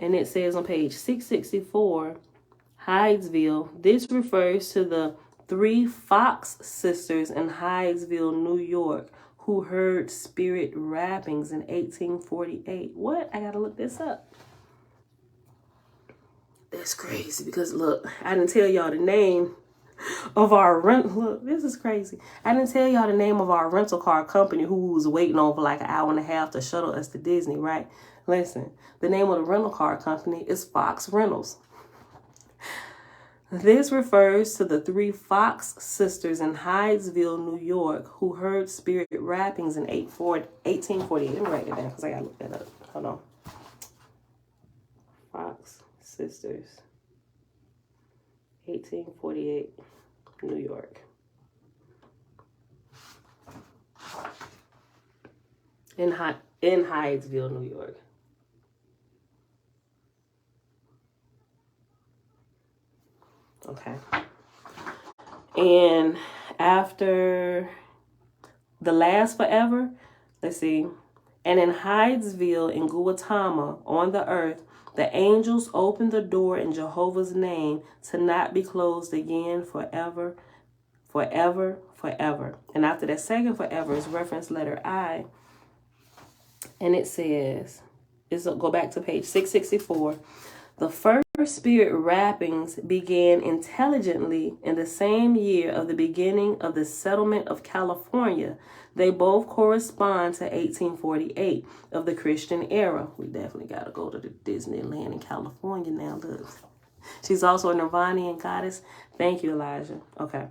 and it says on page 664, Hydesville, this refers to the 3 Fox sisters in Hydesville, New York, who heard spirit rappings in 1848. What? I gotta look this up. That's crazy because look, I didn't tell y'all the name of our look, this is crazy. I didn't tell y'all the name of our rental car company who was waiting on for like an hour and a half to shuttle us to Disney, right? Listen, the name of the rental car company is Fox Rentals. This refers to the 3 Fox sisters in Hydesville, New York, who heard spirit rappings in 1848. Let me write it down because I gotta look that up. Hold on. Fox sisters, 1848, New York. In Hydesville, New York. Okay. And after the last forever, let's see. And in Hydesville in Gautama on the earth, the angels opened the door in Jehovah's name to not be closed again forever, forever, forever. And after that second forever is reference letter I. And it says, go back to page 664. The first spirit rappings began intelligently in the same year of the beginning of the settlement of California. They both correspond to 1848 of the Christian era. We definitely got to go to the Disneyland in California now. Look, she's also a Nirvanian goddess. Thank you, Elijah. Okay.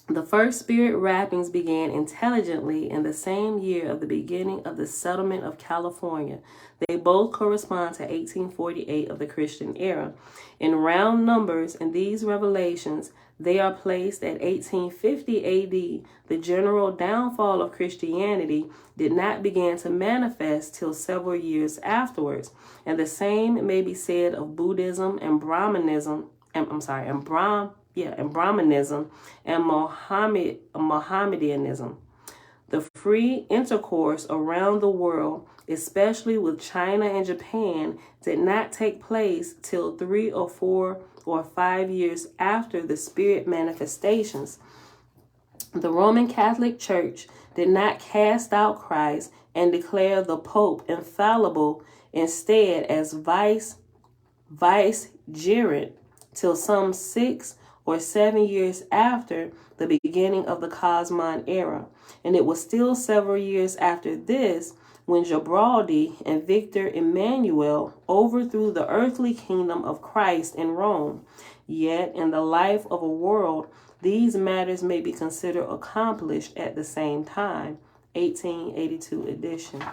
The first spirit rappings began intelligently in the same year of the beginning of the settlement of California. They both correspond to 1848 of the Christian era. In round numbers, in these revelations, they are placed at 1850 AD. The general downfall of Christianity did not begin to manifest till several years afterwards, and the same may be said of Buddhism and Brahmanism. And Brahmanism and Mohammedanism. The free intercourse around the world, especially with China and Japan, did not take place till 3 or 4 or 5 years after the spirit manifestations. The Roman Catholic Church did not cast out Christ and declare the Pope infallible, instead as vicegerent, till some 6 or 7 years after the beginning of the Cosmogony era, and it was still several years after this when Garibaldi and Victor Emmanuel overthrew the earthly kingdom of Christ in Rome. Yet, in the life of a world, these matters may be considered accomplished at the same time. 1882 edition.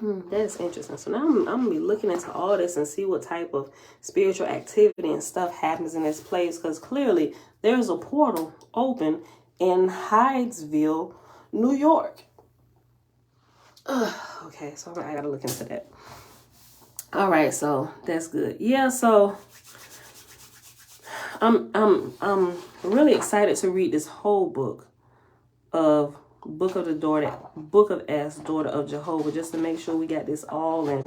That is interesting. So now I'm going to be looking into all this and see what type of spiritual activity and stuff happens in this place, because clearly there's a portal open in Hydesville, New York. Okay, so I got to look into that. All right, so that's good. Yeah, so I'm really excited to read this whole book of Book of S, Daughter of Jehovah, just to make sure we got this all in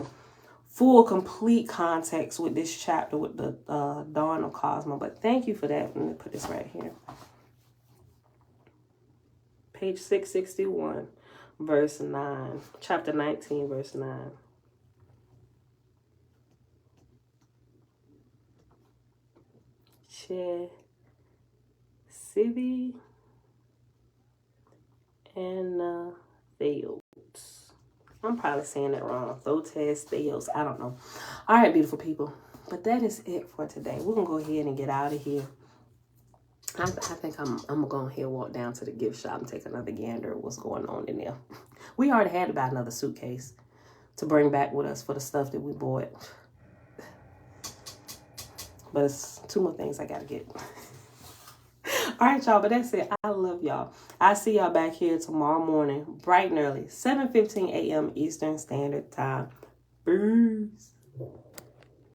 full, complete context with this chapter with the dawn of Cosmo. But thank you for that. Let me put this right here. Page 661, verse 9. Chapter 19, verse 9. Sivi and Theos. I'm probably saying that wrong. Thotes, Theos. I don't know. All right, beautiful people. But that is it for today. We're going to go ahead and get out of here. I think I'm going to go ahead and walk down to the gift shop and take another gander at what's going on in there. We already had to buy another suitcase to bring back with us for the stuff that we bought. But it's 2 more things I got to get. All right, y'all, but that's it. I love y'all. I'll see y'all back here tomorrow morning, bright and early, 7:15 a.m. Eastern Standard Time. Peace.